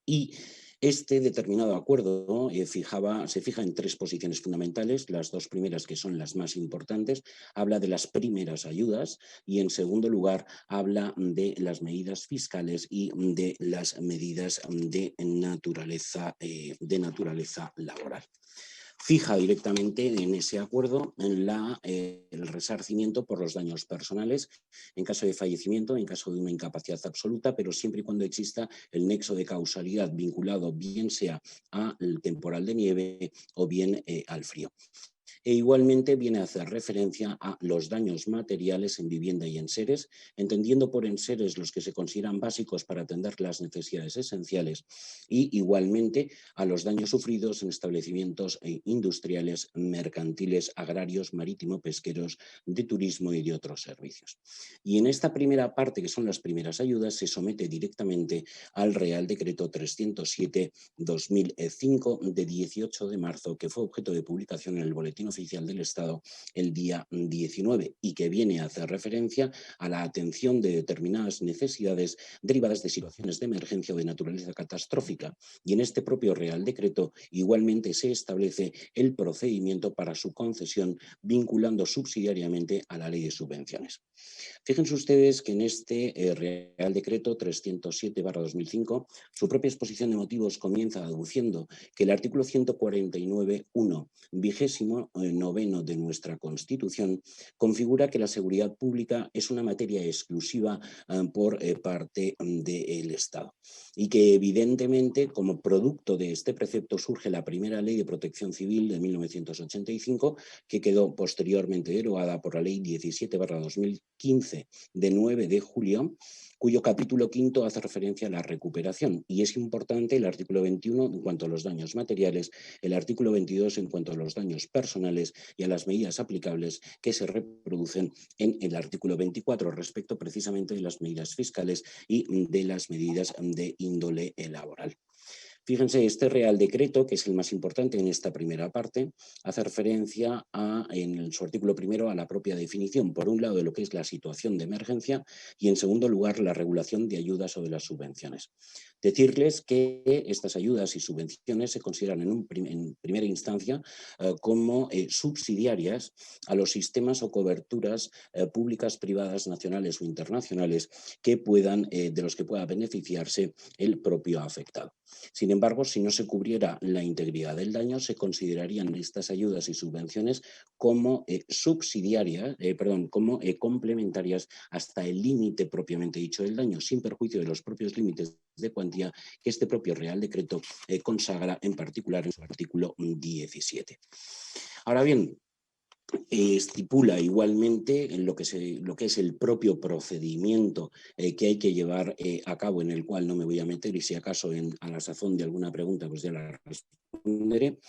Y este determinado acuerdo se fija en 3 posiciones fundamentales. Las 2 primeras, que son las más importantes, habla de las primeras ayudas y, en segundo lugar, habla de las medidas fiscales y de las medidas de naturaleza laboral. Fija directamente en ese acuerdo el resarcimiento por los daños personales en caso de fallecimiento, en caso de una incapacidad absoluta, pero siempre y cuando exista el nexo de causalidad vinculado bien sea al temporal de nieve o bien al frío. E igualmente viene a hacer referencia a los daños materiales en vivienda y enseres, entendiendo por enseres los que se consideran básicos para atender las necesidades esenciales, y igualmente a los daños sufridos en establecimientos industriales, mercantiles, agrarios, marítimo-pesqueros, de turismo y de otros servicios. Y en esta primera parte, que son las primeras ayudas, se somete directamente al Real Decreto 307/2005 de 18 de marzo, que fue objeto de publicación en el Boletín Oficial del Estado el día 19 y que viene a hacer referencia a la atención de determinadas necesidades derivadas de situaciones de emergencia o de naturaleza catastrófica. Y en este propio Real Decreto igualmente se establece el procedimiento para su concesión, vinculando subsidiariamente a la Ley de Subvenciones. Fíjense ustedes que en este Real Decreto 307/2005, su propia exposición de motivos comienza aduciendo que el artículo 149.1, 29º de nuestra Constitución, configura que la seguridad pública es una materia exclusiva por parte del Estado, y que evidentemente, como producto de este precepto, surge la primera Ley de Protección Civil de 1985, que quedó posteriormente derogada por la Ley 17/2015 de 9 de julio, cuyo capítulo 5 hace referencia a la recuperación. Y es importante el artículo 21 en cuanto a los daños materiales, el artículo 22 en cuanto a los daños personales y a las medidas aplicables que se reproducen en el artículo 24 respecto precisamente de las medidas fiscales y de las medidas de índole laboral. Fíjense, este Real Decreto, que es el más importante en esta primera parte, hace referencia en su artículo primero a la propia definición, por un lado, de lo que es la situación de emergencia y, en segundo lugar, la regulación de ayudas o de las subvenciones. Decirles que estas ayudas y subvenciones se consideran en primera instancia como subsidiarias a los sistemas o coberturas públicas, privadas, nacionales o internacionales de los que pueda beneficiarse el propio afectado. Sin embargo, si no se cubriera la integridad del daño, se considerarían estas ayudas y subvenciones como complementarias hasta el límite propiamente dicho del daño, sin perjuicio de los propios límites de cuantía que este propio Real Decreto consagra, en particular en su artículo 17. Ahora bien, estipula igualmente en lo que es el propio procedimiento que hay que llevar a cabo, en el cual no me voy a meter, y si acaso a la sazón de alguna pregunta pues ya la responderé.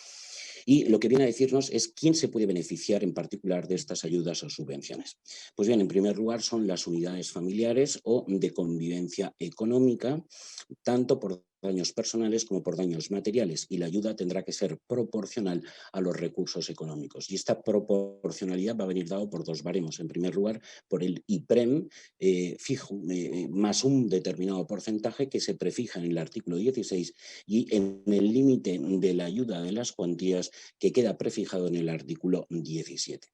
Y lo que viene a decirnos es quién se puede beneficiar en particular de estas ayudas o subvenciones. Pues bien, en primer lugar son las unidades familiares o de convivencia económica, tanto por daños personales como por daños materiales, y la ayuda tendrá que ser proporcional a los recursos económicos. Y esta proporcionalidad va a venir dado por 2 baremos. En primer lugar, por el IPREM fijo más un determinado porcentaje que se prefija en el artículo 16 y en el límite de la ayuda de las cuantías que queda prefijado en el artículo 17.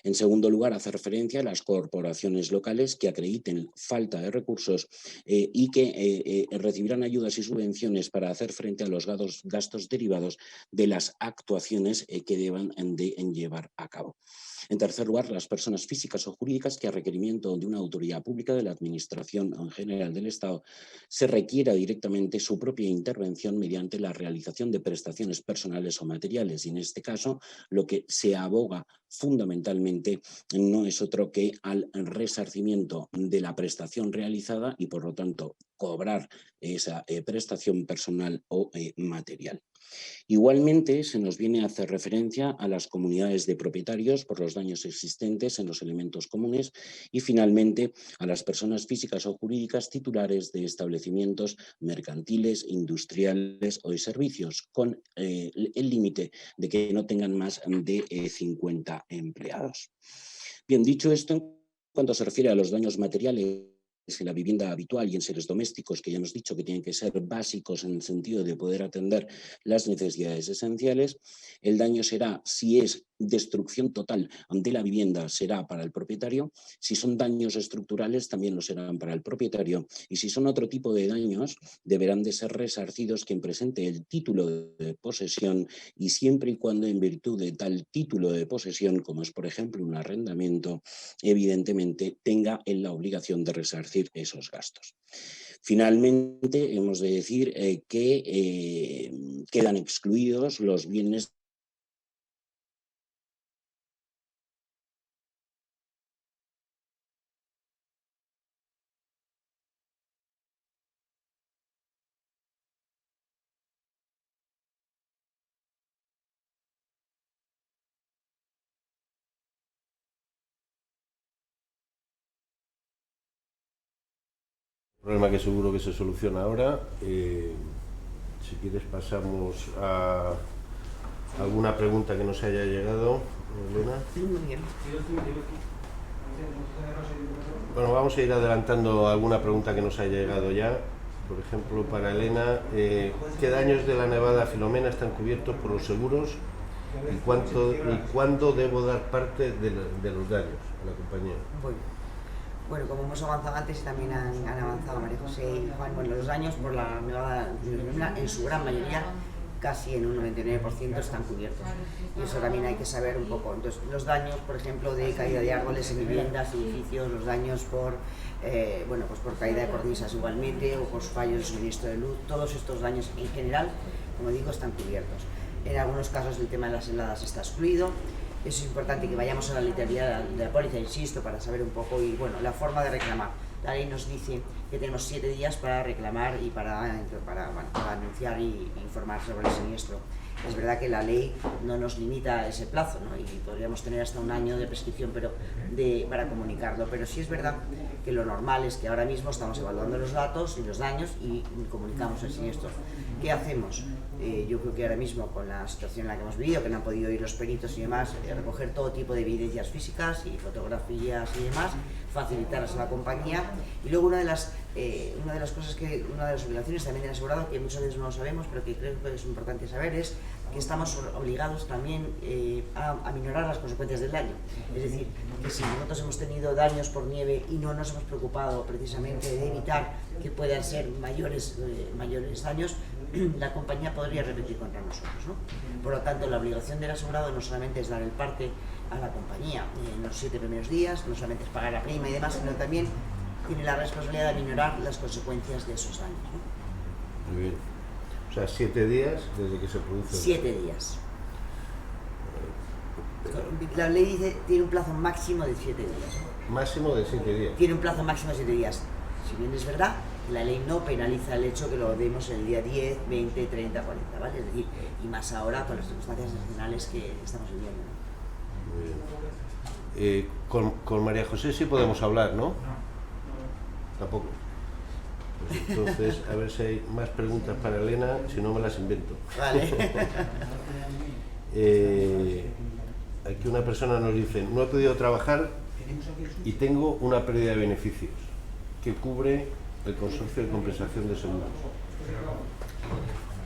En segundo lugar, hace referencia a las corporaciones locales que acrediten falta de recursos y que recibirán ayudas y subvenciones intervenciones para hacer frente a los gastos derivados de las actuaciones que deban de llevar a cabo. En tercer lugar, las personas físicas o jurídicas que a requerimiento de una autoridad pública de la Administración en general del Estado se requiera directamente su propia intervención mediante la realización de prestaciones personales o materiales. Y en este caso, lo que se aboga fundamentalmente no es otro que al resarcimiento de la prestación realizada y, por lo tanto, cobrar esa prestación personal o material. Igualmente, se nos viene a hacer referencia a las comunidades de propietarios por los daños existentes en los elementos comunes y, finalmente, a las personas físicas o jurídicas titulares de establecimientos mercantiles, industriales o de servicios, con el límite de que no tengan más de 50 empleados. Bien, dicho esto, en cuanto se refiere a los daños materiales en la vivienda habitual y en seres domésticos, que ya hemos dicho que tienen que ser básicos en el sentido de poder atender las necesidades esenciales, el daño será, si es destrucción total de la vivienda, será para el propietario; si son daños estructurales, también lo serán para el propietario; y si son otro tipo de daños, deberán de ser resarcidos quien presente el título de posesión, y siempre y cuando en virtud de tal título de posesión, como es por ejemplo un arrendamiento, evidentemente tenga la obligación de resarcir esos gastos. Finalmente, hemos de decir que quedan excluidos los bienes problema que seguro que se soluciona ahora. Si quieres pasamos a alguna pregunta que nos haya llegado, Elena. Muy bien. Bueno, vamos a ir adelantando alguna pregunta que nos haya llegado ya. Por ejemplo, para Elena, ¿qué daños de la nevada Filomena están cubiertos por los seguros y cuándo debo dar parte de los daños a la compañía? Bueno, como hemos avanzado antes, también han avanzado María José y Juan, bueno, los daños por la nevada en su gran mayoría, casi en un 99%, están cubiertos. Y eso también hay que saber un poco. Entonces, los daños, por ejemplo, de caída de árboles en viviendas, edificios, los daños por caída de cornisas igualmente, o por fallos de suministro de luz, todos estos daños en general, como digo, están cubiertos. En algunos casos el tema de las heladas está excluido. Eso es importante, que vayamos a la literalidad de la póliza, insisto, para saber un poco. Y bueno, la forma de reclamar. La ley nos dice que tenemos 7 días para reclamar y para anunciar y informar sobre el siniestro. Es verdad que la ley no nos limita ese plazo, ¿no? Y podríamos tener hasta un año de prescripción para comunicarlo, pero sí es verdad que lo normal es que ahora mismo estamos evaluando los datos y los daños y comunicamos el siniestro. ¿Qué hacemos? Yo creo que ahora mismo, con la situación en la que hemos vivido, que no han podido ir los peritos y demás, recoger todo tipo de evidencias físicas y fotografías y demás, facilitarlas a la compañía. Y luego una de las obligaciones también del asegurado, que muchas veces no lo sabemos, pero que creo que es importante saber, es que estamos obligados también a minorar las consecuencias del daño. Es decir, que si nosotros hemos tenido daños por nieve y no nos hemos preocupado precisamente de evitar que puedan ser mayores daños, la compañía podría repetir contra nosotros, ¿no? Por lo tanto, la obligación del asegurado no solamente es dar el parte a la compañía en los 7 primeros días, no solamente es pagar la prima y demás, sino también tiene la responsabilidad de minorar las consecuencias de esos daños, ¿no? Muy bien. O sea, 7 días desde que se produce. 7 días. La ley dice tiene un plazo máximo de 7 días. Máximo de 7 días. Tiene un plazo máximo de 7 días. Si bien es verdad, la ley no penaliza el hecho que lo demos el día 10, 20, 30, 40, ¿vale? Es decir, y más ahora con las circunstancias nacionales que estamos viviendo, ¿no? Muy bien. Con María José sí podemos hablar, ¿no? Tampoco. Pues entonces, a ver si hay más preguntas para Elena, si no me las invento. Vale. Aquí una persona nos dice: no he podido trabajar y tengo una pérdida de beneficios que cubre el consorcio de compensación de seguros.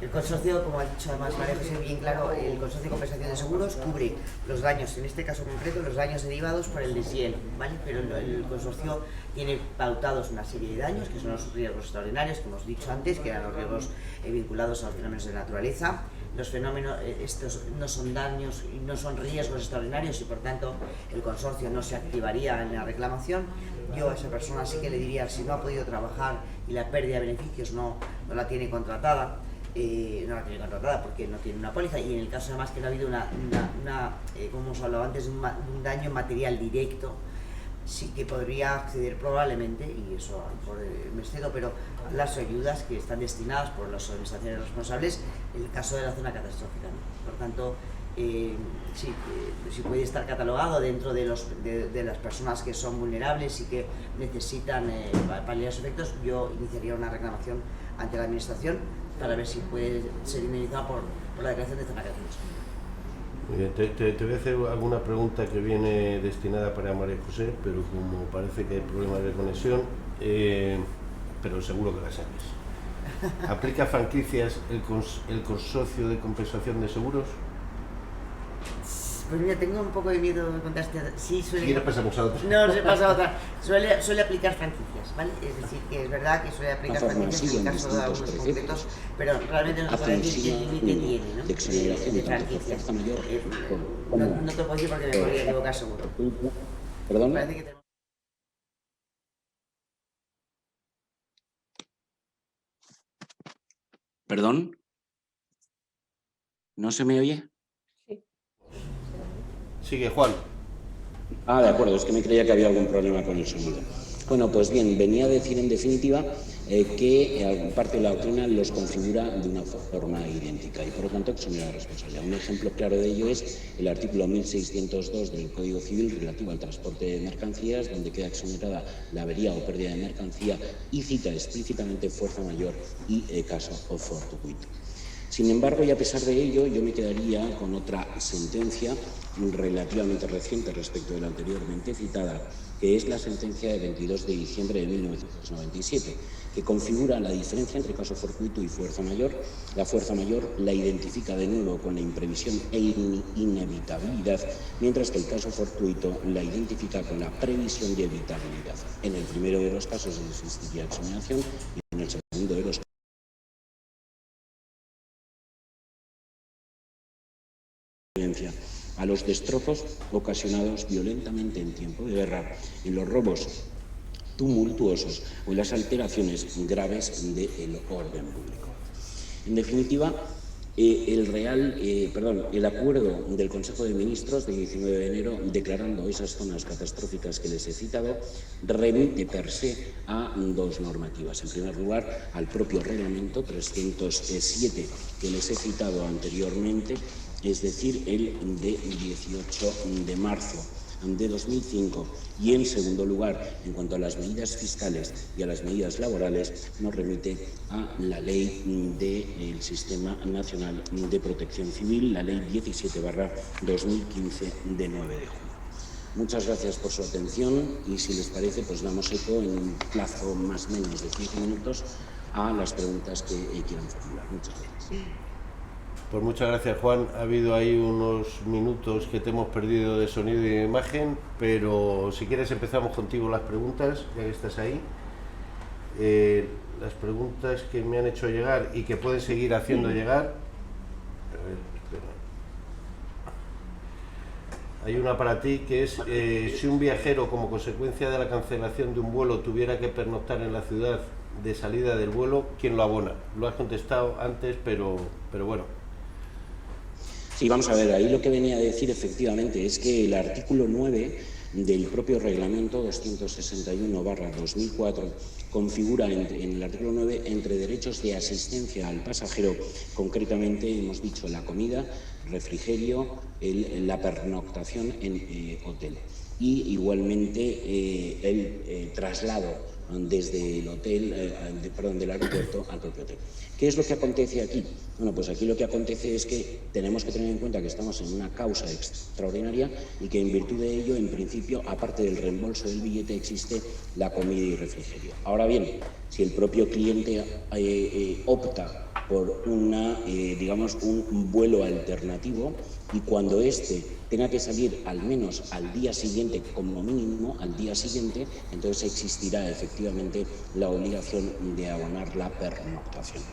El consorcio, como ha dicho además María José bien claro, el consorcio de compensación de seguros cubre los daños, en este caso concreto, los daños derivados por el deshielo, ¿vale? Pero el consorcio tiene pautados una serie de daños, que son los riesgos extraordinarios, que hemos dicho antes, que eran los riesgos vinculados a los fenómenos de naturaleza. Los fenómenos, estos no son daños y no son riesgos extraordinarios y por tanto el consorcio no se activaría en la reclamación. Yo a esa persona sí que le diría, si no ha podido trabajar y la pérdida de beneficios no la tiene contratada, porque no tiene una póliza, y en el caso además que no ha habido como hemos hablado antes, un daño material directo, sí que podría acceder probablemente, y eso a lo mejor me excedo, pero las ayudas que están destinadas por las administraciones responsables en el caso de la zona catastrófica, ¿no? Por tanto, sí puede estar catalogado dentro de las personas que son vulnerables y que necesitan paliar los efectos. Yo iniciaría una reclamación ante la administración para ver si puede ser indemnizado por la declaración de zona catastrófica. Muy bien, te voy a hacer alguna pregunta que viene destinada para María José, pero como parece que hay problemas de conexión, pero seguro que la sabes. ¿Aplica franquicias el consorcio de compensación de seguros? Pues mira, tengo un poco de miedo de contarte. Sí, suele... ¿Quieres pasamos a otra? No, se pasa a otra. Suele aplicar franquicias, ¿vale? Es decir, que es verdad que suele aplicar franquicias en el caso de algunos concretos, pero realmente no se puede decir qué límite tiene, ¿no? De franquicias. No te lo puedo decir porque me podría equivocar seguro. ¿Perdón? Parece que tenemos... ¿Perdón? ¿No se me oye? Sigue, Juan. De acuerdo, es que me creía que había algún problema con el sonido. Bueno, pues bien, venía a decir en definitiva que parte de la doctrina los configura de una forma idéntica y por lo tanto exonera la responsabilidad. Un ejemplo claro de ello es el artículo 1602 del Código Civil relativo al transporte de mercancías, donde queda exonerada la avería o pérdida de mercancía y cita explícitamente fuerza mayor y caso fortuito. Sin embargo, y a pesar de ello, yo me quedaría con otra sentencia relativamente reciente respecto de la anteriormente citada, que es la sentencia de 22 de diciembre de 1997, que configura la diferencia entre caso fortuito y fuerza mayor. La fuerza mayor la identifica de nuevo con la imprevisión e inevitabilidad, mientras que el caso fortuito la identifica con la previsión y evitabilidad. En el primero de los casos existiría exoneración y en el segundo de los a los destrozos ocasionados violentamente en tiempo de guerra, en los robos tumultuosos o en las alteraciones graves del orden público. En definitiva, el acuerdo del Consejo de Ministros de 19 de enero declarando esas zonas catastróficas que les he citado remite per se a dos normativas. En primer lugar, al propio reglamento 307 que les he citado anteriormente, es decir, el de 18 de marzo de 2005, y en segundo lugar, en cuanto a las medidas fiscales y a las medidas laborales, nos remite a la Ley del Sistema Nacional de Protección Civil, la Ley 17/2015 de 9 de junio. Muchas gracias por su atención y, si les parece, pues damos eco en un plazo más o menos de 5 minutos a las preguntas que quieran formular. Muchas gracias. Pues muchas gracias, Juan. Ha habido ahí unos minutos que te hemos perdido de sonido y de imagen, pero si quieres empezamos contigo las preguntas, ya que estás ahí. Las preguntas que me han hecho llegar y que pueden seguir haciendo llegar. A ver, espera. Hay una para ti que es, si un viajero como consecuencia de la cancelación de un vuelo tuviera que pernoctar en la ciudad de salida del vuelo, ¿quién lo abona? Lo has contestado antes, pero bueno. Sí, vamos a ver, ahí lo que venía a decir efectivamente es que el artículo 9 del propio reglamento 261/2004 configura en el artículo 9 entre derechos de asistencia al pasajero, concretamente hemos dicho la comida, refrigerio, la pernoctación en hotel y igualmente el traslado desde el hotel, del aeropuerto al propio hotel. ¿Qué es lo que acontece aquí? Bueno, pues aquí lo que acontece es que tenemos que tener en cuenta que estamos en una causa extraordinaria y que en virtud de ello, en principio, aparte del reembolso del billete, existe la comida y refrigerio. Ahora bien, Si el propio cliente opta por digamos, un vuelo alternativo, y cuando éste tenga que salir al menos al día siguiente, como mínimo al día siguiente, entonces existirá efectivamente la obligación de abonar la pernoctación.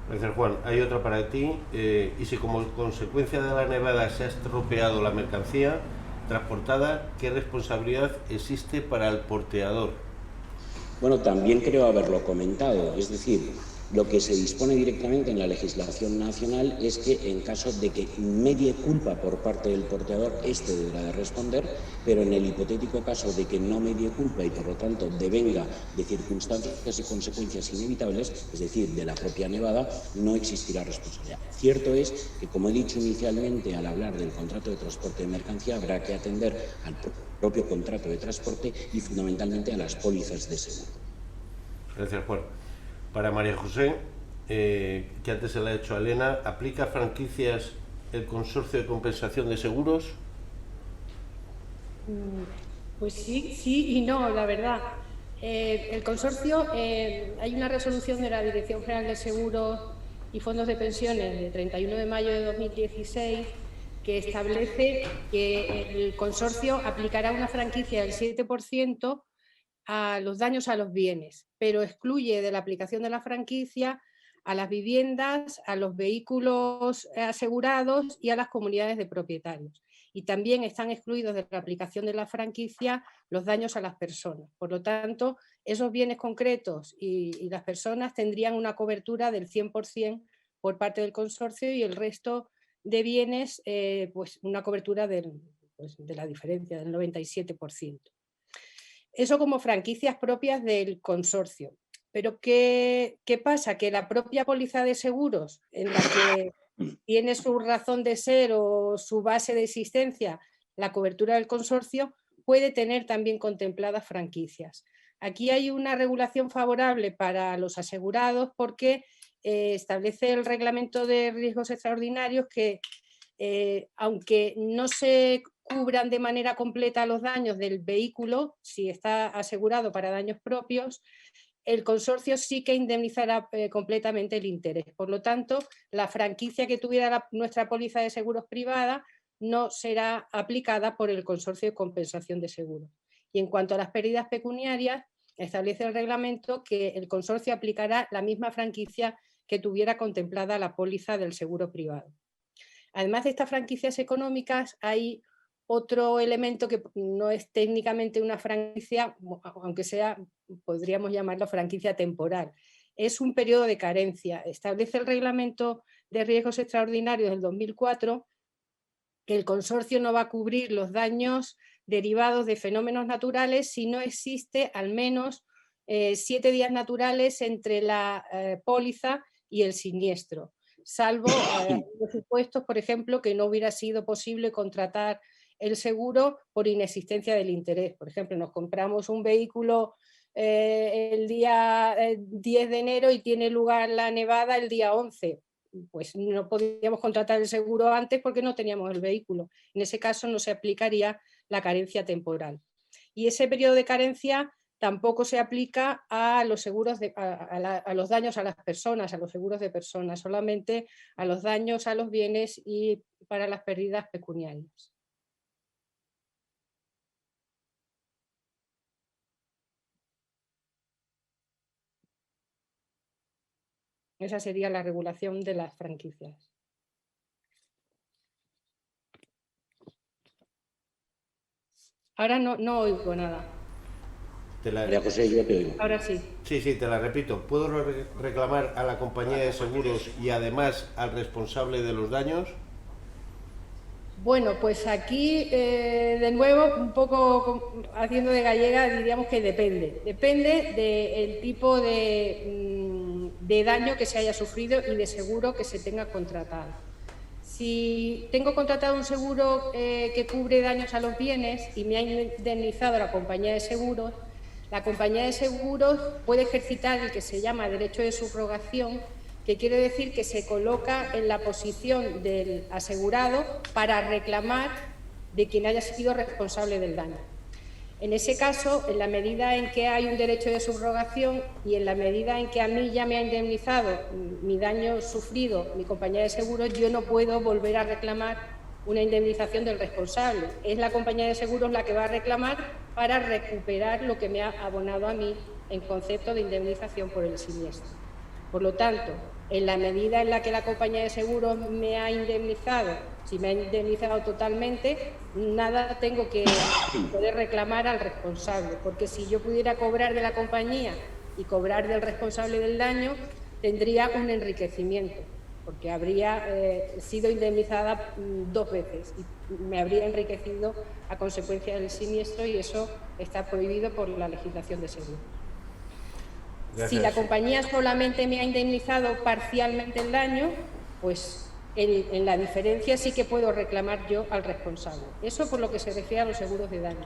Gracias, Juan. Hay otra para ti. Y si como consecuencia de la nevada se ha estropeado la mercancía transportada, ¿qué responsabilidad existe para el porteador? Bueno, también creo haberlo comentado, es decir, lo que se dispone directamente en la legislación nacional es que en caso de que medie culpa por parte del porteador, este deberá de responder, pero en el hipotético caso de que no medie culpa y por lo tanto devenga de circunstancias y consecuencias inevitables, es decir, de la propia nevada, no existirá responsabilidad. Cierto es que, como he dicho inicialmente al hablar del contrato de transporte de mercancía, habrá que atender al propio contrato de transporte y fundamentalmente a las pólizas de seguro. Gracias, Juan. Para María José, que antes se la ha hecho a Elena, ¿aplica franquicias el consorcio de compensación de seguros? Pues sí y no, la verdad. El consorcio, hay una resolución de la Dirección General de Seguros y Fondos de Pensiones de 31 de mayo de 2016 que establece que el consorcio aplicará una franquicia del 7% a los daños a los bienes, pero excluye de la aplicación de la franquicia a las viviendas, a los vehículos asegurados y a las comunidades de propietarios. Y también están excluidos de la aplicación de la franquicia los daños a las personas. Por lo tanto, esos bienes concretos y las personas tendrían una cobertura del 100% por parte del consorcio y el resto de bienes, pues una cobertura de la diferencia, del 97%. Eso como franquicias propias del consorcio. Pero ¿qué pasa? Que la propia póliza de seguros, en la que tiene su razón de ser o su base de existencia, la cobertura del consorcio, puede tener también contempladas franquicias. Aquí hay una regulación favorable para los asegurados porque establece el reglamento de riesgos extraordinarios que, aunque no se cubran de manera completa los daños del vehículo, si está asegurado para daños propios, el consorcio sí que indemnizará completamente el interés. Por lo tanto, la franquicia que tuviera nuestra póliza de seguros privada no será aplicada por el consorcio de compensación de seguros. Y en cuanto a las pérdidas pecuniarias, establece el reglamento que el consorcio aplicará la misma franquicia que tuviera contemplada la póliza del seguro privado. Además de estas franquicias económicas, hay otro elemento que no es técnicamente una franquicia, aunque sea, podríamos llamarlo franquicia temporal. Es un periodo de carencia. Establece el reglamento de riesgos extraordinarios del 2004 que el consorcio no va a cubrir los daños derivados de fenómenos naturales si no existe al menos 7 días naturales entre la póliza y el siniestro, salvo los supuestos, por ejemplo, que no hubiera sido posible contratar el seguro por inexistencia del interés. Por ejemplo, nos compramos un vehículo el día 10 de enero y tiene lugar la nevada el día 11. Pues no podíamos contratar el seguro antes porque no teníamos el vehículo. En ese caso no se aplicaría la carencia temporal. Y ese periodo de carencia tampoco se aplica a los seguros a los daños a las personas, a los seguros de personas, solamente a los daños a los bienes y para las pérdidas pecuniarias. Esa sería la regulación de las franquicias. Ahora no oigo nada. María José, yo te oigo. Ahora sí. Sí, te la repito. ¿Puedo reclamar a la compañía de seguros y además al responsable de los daños? Bueno, pues aquí, de nuevo, un poco haciendo de gallega, diríamos que depende. Depende del tipo de daño que se haya sufrido y de seguro que se tenga contratado. Si tengo contratado un seguro que cubre daños a los bienes y me ha indemnizado la compañía de seguros puede ejercitar el que se llama derecho de subrogación, que quiere decir que se coloca en la posición del asegurado para reclamar de quien haya sido responsable del daño. En ese caso, en la medida en que hay un derecho de subrogación y en la medida en que a mí ya me ha indemnizado mi daño sufrido mi compañía de seguros, yo no puedo volver a reclamar una indemnización del responsable. Es la compañía de seguros la que va a reclamar para recuperar lo que me ha abonado a mí en concepto de indemnización por el siniestro. Por lo tanto, en la medida en la que la compañía de seguros me ha indemnizado, si me ha indemnizado totalmente, nada tengo que poder reclamar al responsable, porque si yo pudiera cobrar de la compañía y cobrar del responsable del daño, tendría un enriquecimiento, porque habría sido indemnizada 2 veces y me habría enriquecido a consecuencia del siniestro, y eso está prohibido por la legislación de seguro. Gracias. Si la compañía solamente me ha indemnizado parcialmente el daño, pues en la diferencia sí que puedo reclamar yo al responsable. Eso por lo que se refiere a los seguros de daño.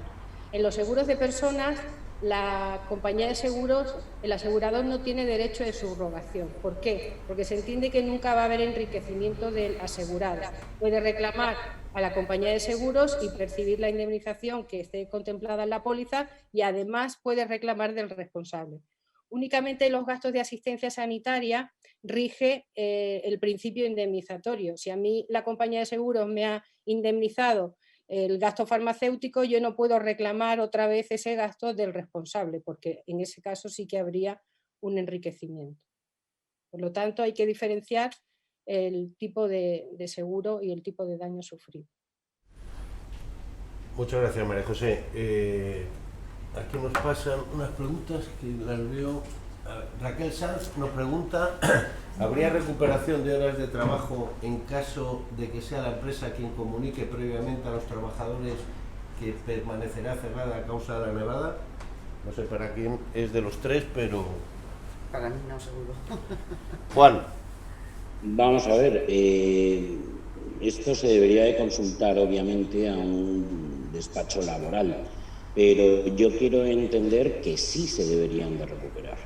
En los seguros de personas, la compañía de seguros, el asegurador no tiene derecho de subrogación. ¿Por qué? Porque se entiende que nunca va a haber enriquecimiento del asegurado. Puede reclamar a la compañía de seguros y percibir la indemnización que esté contemplada en la póliza, y además puede reclamar del responsable. Únicamente los gastos de asistencia sanitaria rige el principio indemnizatorio. Si a mí la compañía de seguros me ha indemnizado el gasto farmacéutico, yo no puedo reclamar otra vez ese gasto del responsable, porque en ese caso sí que habría un enriquecimiento. Por lo tanto, hay que diferenciar el tipo de seguro y el tipo de daño sufrido. Muchas gracias, María José. Aquí nos pasan unas preguntas que las veo. Raquel Sanz nos pregunta: ¿habría recuperación de horas de trabajo en caso de que sea la empresa quien comunique previamente a los trabajadores que permanecerá cerrada a causa de la nevada? No sé para quién es de los tres, pero... Para mí no, seguro. Juan. Vamos a ver, esto se debería de consultar obviamente a un despacho laboral, pero yo quiero entender que sí se deberían de recuperar.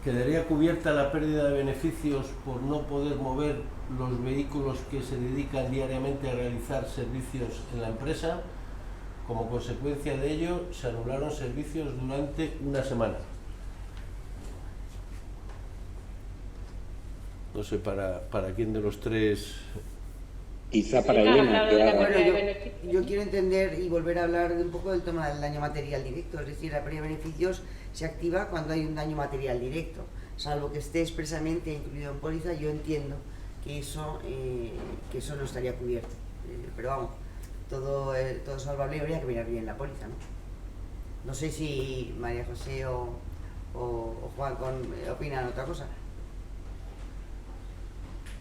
¿Quedaría cubierta la pérdida de beneficios por no poder mover los vehículos que se dedican diariamente a realizar servicios en la empresa? Como consecuencia de ello, se anularon servicios durante una semana. No sé para quién de los tres... Quizá para Elena. Yo quiero entender y volver a hablar un poco del tema del daño material directo. Es decir, la pérdida de beneficios se activa cuando hay un daño material directo. Salvo que esté expresamente incluido en póliza, yo entiendo que eso no estaría cubierto. Pero vamos, todo salvable, habría que mirar bien la póliza, ¿no? No sé si María José o Juan opinan otra cosa.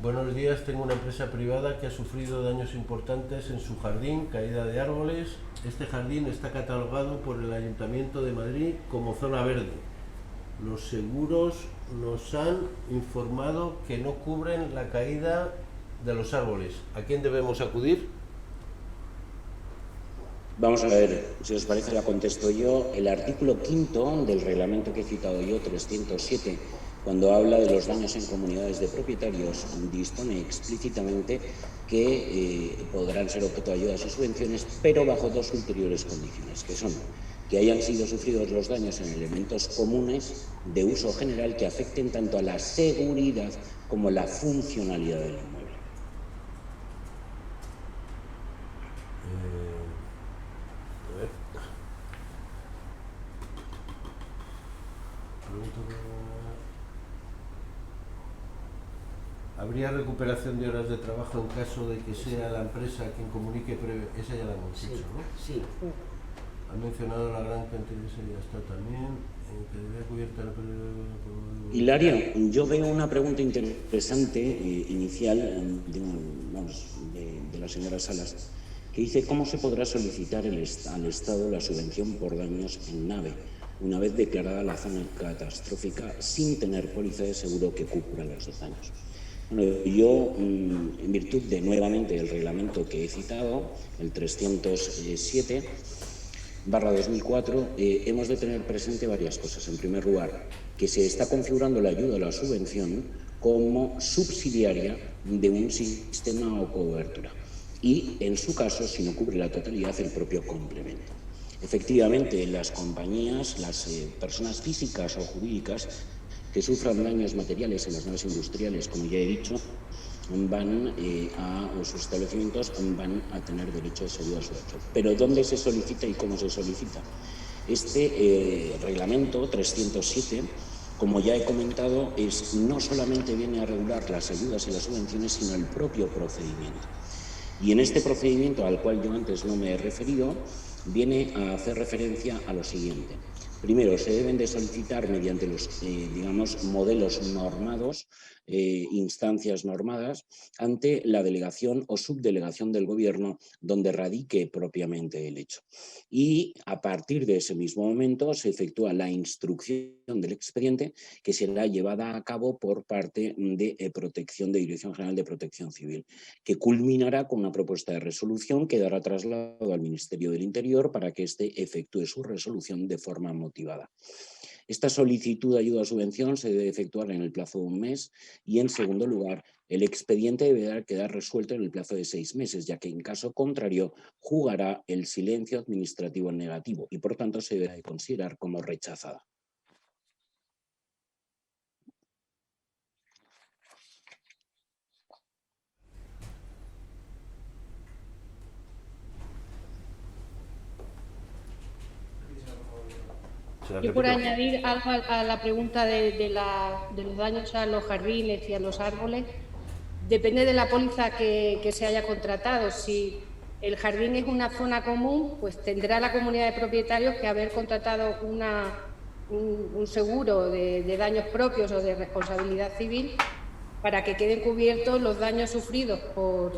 Buenos días, tengo una empresa privada que ha sufrido daños importantes en su jardín, caída de árboles. Este jardín está catalogado por el Ayuntamiento de Madrid como zona verde. Los seguros nos han informado que no cubren la caída de los árboles. ¿A quién debemos acudir? Vamos a ver, si os parece la contesto yo. El artículo 5 del reglamento que he citado yo, 307, cuando habla de los daños en comunidades de propietarios, dispone explícitamente que podrán ser objeto de ayudas y subvenciones, pero bajo 2 ulteriores condiciones, que son que hayan sido sufridos los daños en elementos comunes de uso general que afecten tanto a la seguridad como a la funcionalidad del inmueble. ¿Habría recuperación de horas de trabajo en caso de que sea la empresa quien comunique esa ya la hemos dicho, ¿no? Sí. Ha mencionado la gran cantidad, ya está también. ¿Quedaría cubierta la pérdida? Hilario, yo veo una pregunta interesante inicial de la señora Salas, que dice: ¿cómo se podrá solicitar al Estado la subvención por daños en nave una vez declarada la zona catastrófica sin tener póliza de seguro que cubra los daños? Bueno, yo, en virtud de nuevamente el reglamento que he citado, el 307/2004, hemos de tener presente varias cosas. En primer lugar, que se está configurando la ayuda o la subvención como subsidiaria de un sistema o cobertura y, en su caso, si no cubre la totalidad, el propio complemento. Efectivamente, las compañías, las personas físicas o jurídicas que sufran daños materiales en las naves industriales, como ya he dicho, o sus establecimientos van a tener derecho de ayuda a subvención. Pero ¿dónde se solicita y cómo se solicita? Este reglamento 307, como ya he comentado, no solamente viene a regular las ayudas y las subvenciones, sino el propio procedimiento. Y en este procedimiento, al cual yo antes no me he referido, viene a hacer referencia a lo siguiente. Primero, se deben de solicitar mediante los, modelos normados, instancias normadas, ante la delegación o subdelegación del Gobierno donde radique propiamente el hecho. Y a partir de ese mismo momento se efectúa la instrucción del expediente, que será llevada a cabo por parte de Dirección General de Protección Civil, que culminará con una propuesta de resolución que dará traslado al Ministerio del Interior para que éste efectúe su resolución de forma motivada. Esta solicitud de ayuda o subvención se debe efectuar en el plazo de un mes y, en segundo lugar, el expediente deberá quedar resuelto en el plazo de 6 meses, ya que en caso contrario jugará el silencio administrativo negativo y, por tanto, se debe considerar como rechazada. Yo, por añadir algo a la pregunta de los daños a los jardines y a los árboles, depende de la póliza que se haya contratado. Si el jardín es una zona común, pues tendrá la comunidad de propietarios que haber contratado un seguro de daños propios o de responsabilidad civil para que queden cubiertos los daños sufridos por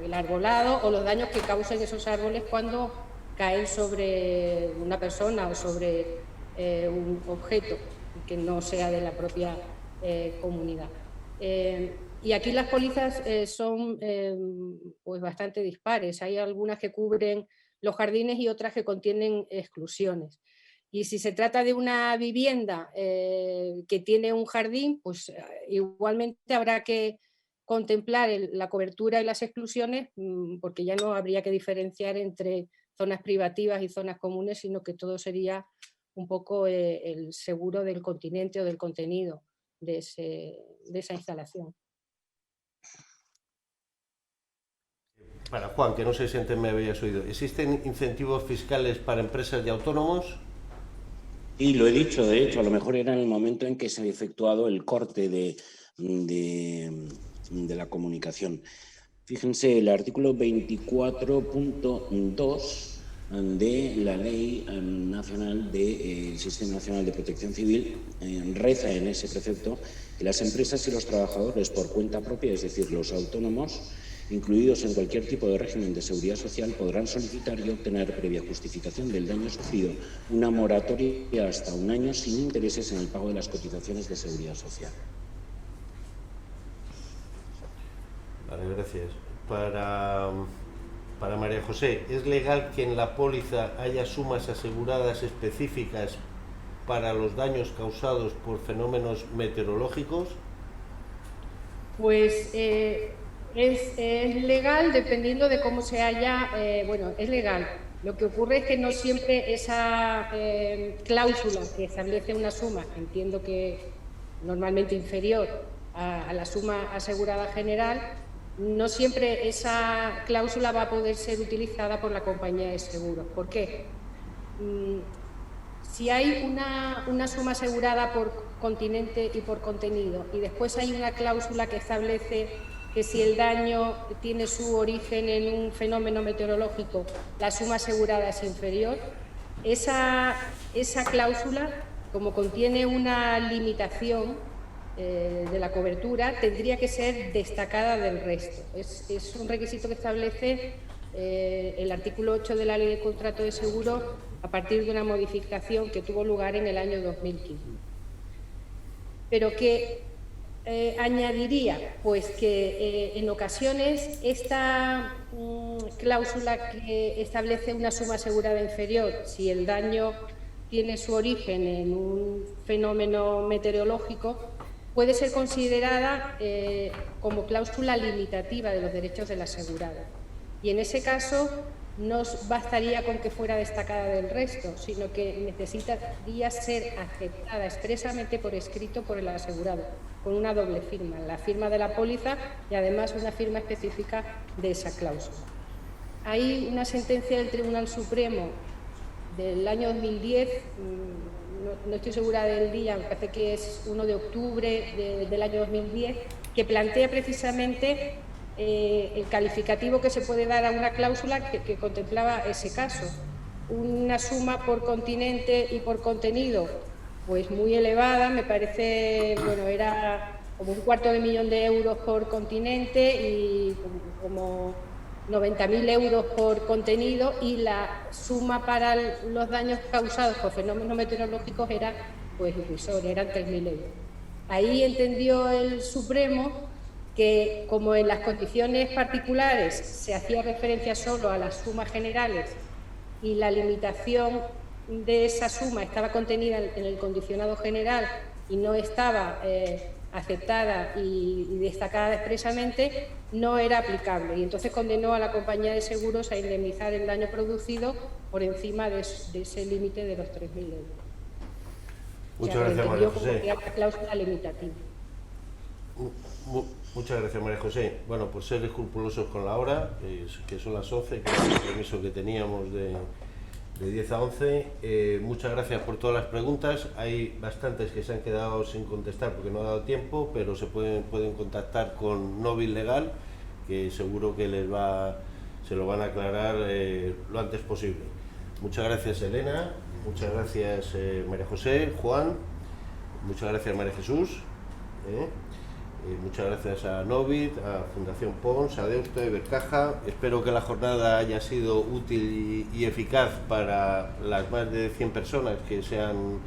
el arbolado o los daños que causen esos árboles cuando caen sobre una persona o sobre un objeto que no sea de la propia comunidad. Y aquí las pólizas son pues bastante dispares. Hay algunas que cubren los jardines y otras que contienen exclusiones. Y si se trata de una vivienda que tiene un jardín, pues igualmente habrá que contemplar la cobertura y las exclusiones, porque ya no habría que diferenciar entre zonas privativas y zonas comunes, sino que todo sería un poco el seguro del continente o del contenido de esa instalación. Para Juan, que no sé si antes me habías oído, ¿existen incentivos fiscales para empresas y autónomos? Y lo he dicho, de hecho, a lo mejor era en el momento en que se ha efectuado el corte de la comunicación. Fíjense, el artículo 24.2 de la Ley Nacional del Sistema Nacional de Protección Civil reza en ese precepto que las empresas y los trabajadores por cuenta propia, es decir, los autónomos, incluidos en cualquier tipo de régimen de seguridad social, podrán solicitar y obtener, previa justificación del daño sufrido, una moratoria hasta 1 año sin intereses en el pago de las cotizaciones de seguridad social. Vale, gracias. Para María José, ¿es legal que en la póliza haya sumas aseguradas específicas para los daños causados por fenómenos meteorológicos? Pues es legal dependiendo de cómo se haya... bueno, es legal. Lo que ocurre es que no siempre esa cláusula que establece una suma, entiendo que normalmente inferior a la suma asegurada general, no siempre esa cláusula va a poder ser utilizada por la compañía de seguros. ¿Por qué? Si hay una suma asegurada por continente y por contenido y después hay una cláusula que establece que si el daño tiene su origen en un fenómeno meteorológico, la suma asegurada es inferior, esa cláusula, como contiene una limitación de la cobertura, tendría que ser destacada del resto. Es un requisito que establece el artículo 8 de la Ley de Contrato de Seguro a partir de una modificación que tuvo lugar en el año 2015. Pero que añadiría, pues que en ocasiones esta cláusula que establece una suma asegurada inferior, si el daño tiene su origen en un fenómeno meteorológico, puede ser considerada como cláusula limitativa de los derechos del asegurado. Y en ese caso no bastaría con que fuera destacada del resto, sino que necesitaría ser aceptada expresamente por escrito por el asegurado, con una doble firma, la firma de la póliza y además una firma específica de esa cláusula. Hay una sentencia del Tribunal Supremo del año 2010, no estoy segura del día, me parece que es 1 de octubre del año 2010, que plantea precisamente el calificativo que se puede dar a una cláusula que contemplaba ese caso. Una suma por continente y por contenido pues muy elevada, me parece, bueno, era como 250.000 de euros por continente y como 90.000 euros por contenido, y la suma para los daños causados por fenómenos meteorológicos era pues irrisoria, eran 3.000 euros. Ahí entendió el Supremo que, como en las condiciones particulares se hacía referencia solo a las sumas generales y la limitación de esa suma estaba contenida en el condicionado general y no estaba aceptada y destacada expresamente, no era aplicable, y entonces condenó a la compañía de seguros a indemnizar el daño producido por encima de ese límite de los 3.000 euros. Muchas gracias, María José. Como una cláusula limitativa. Muchas gracias, María José. Bueno, por ser escrupulosos con la hora, que son las 11, que es el compromiso que teníamos de 10 a 11. Muchas gracias por todas las preguntas. Hay bastantes que se han quedado sin contestar porque no ha dado tiempo, pero se pueden contactar con Novit Legal, que seguro que se lo van a aclarar lo antes posible. Muchas gracias, Elena. Muchas gracias, María José, Juan. Muchas gracias, María Jesús. Muchas gracias a Novit, a Fundación Pons, a Deusto, a Ibercaja. Espero que la jornada haya sido útil y eficaz para las más de 100 personas que se han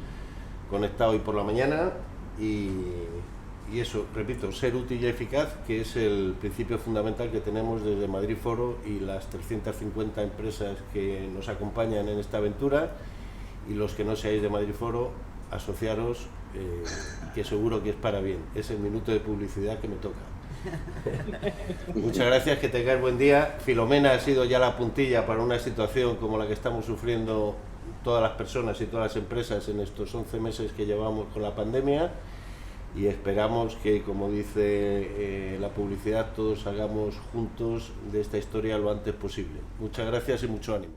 conectado hoy por la mañana. Y eso, repito, ser útil y eficaz, que es el principio fundamental que tenemos desde Madrid Foro y las 350 empresas que nos acompañan en esta aventura. Y los que no seáis de Madrid Foro, asociaros, que seguro que es para bien. Es el minuto de publicidad que me toca. Muchas gracias, que tengáis buen día. Filomena ha sido ya la puntilla para una situación como la que estamos sufriendo todas las personas y todas las empresas en estos 11 meses que llevamos con la pandemia, y esperamos que, como dice la publicidad, todos salgamos juntos de esta historia lo antes posible. Muchas gracias y mucho ánimo.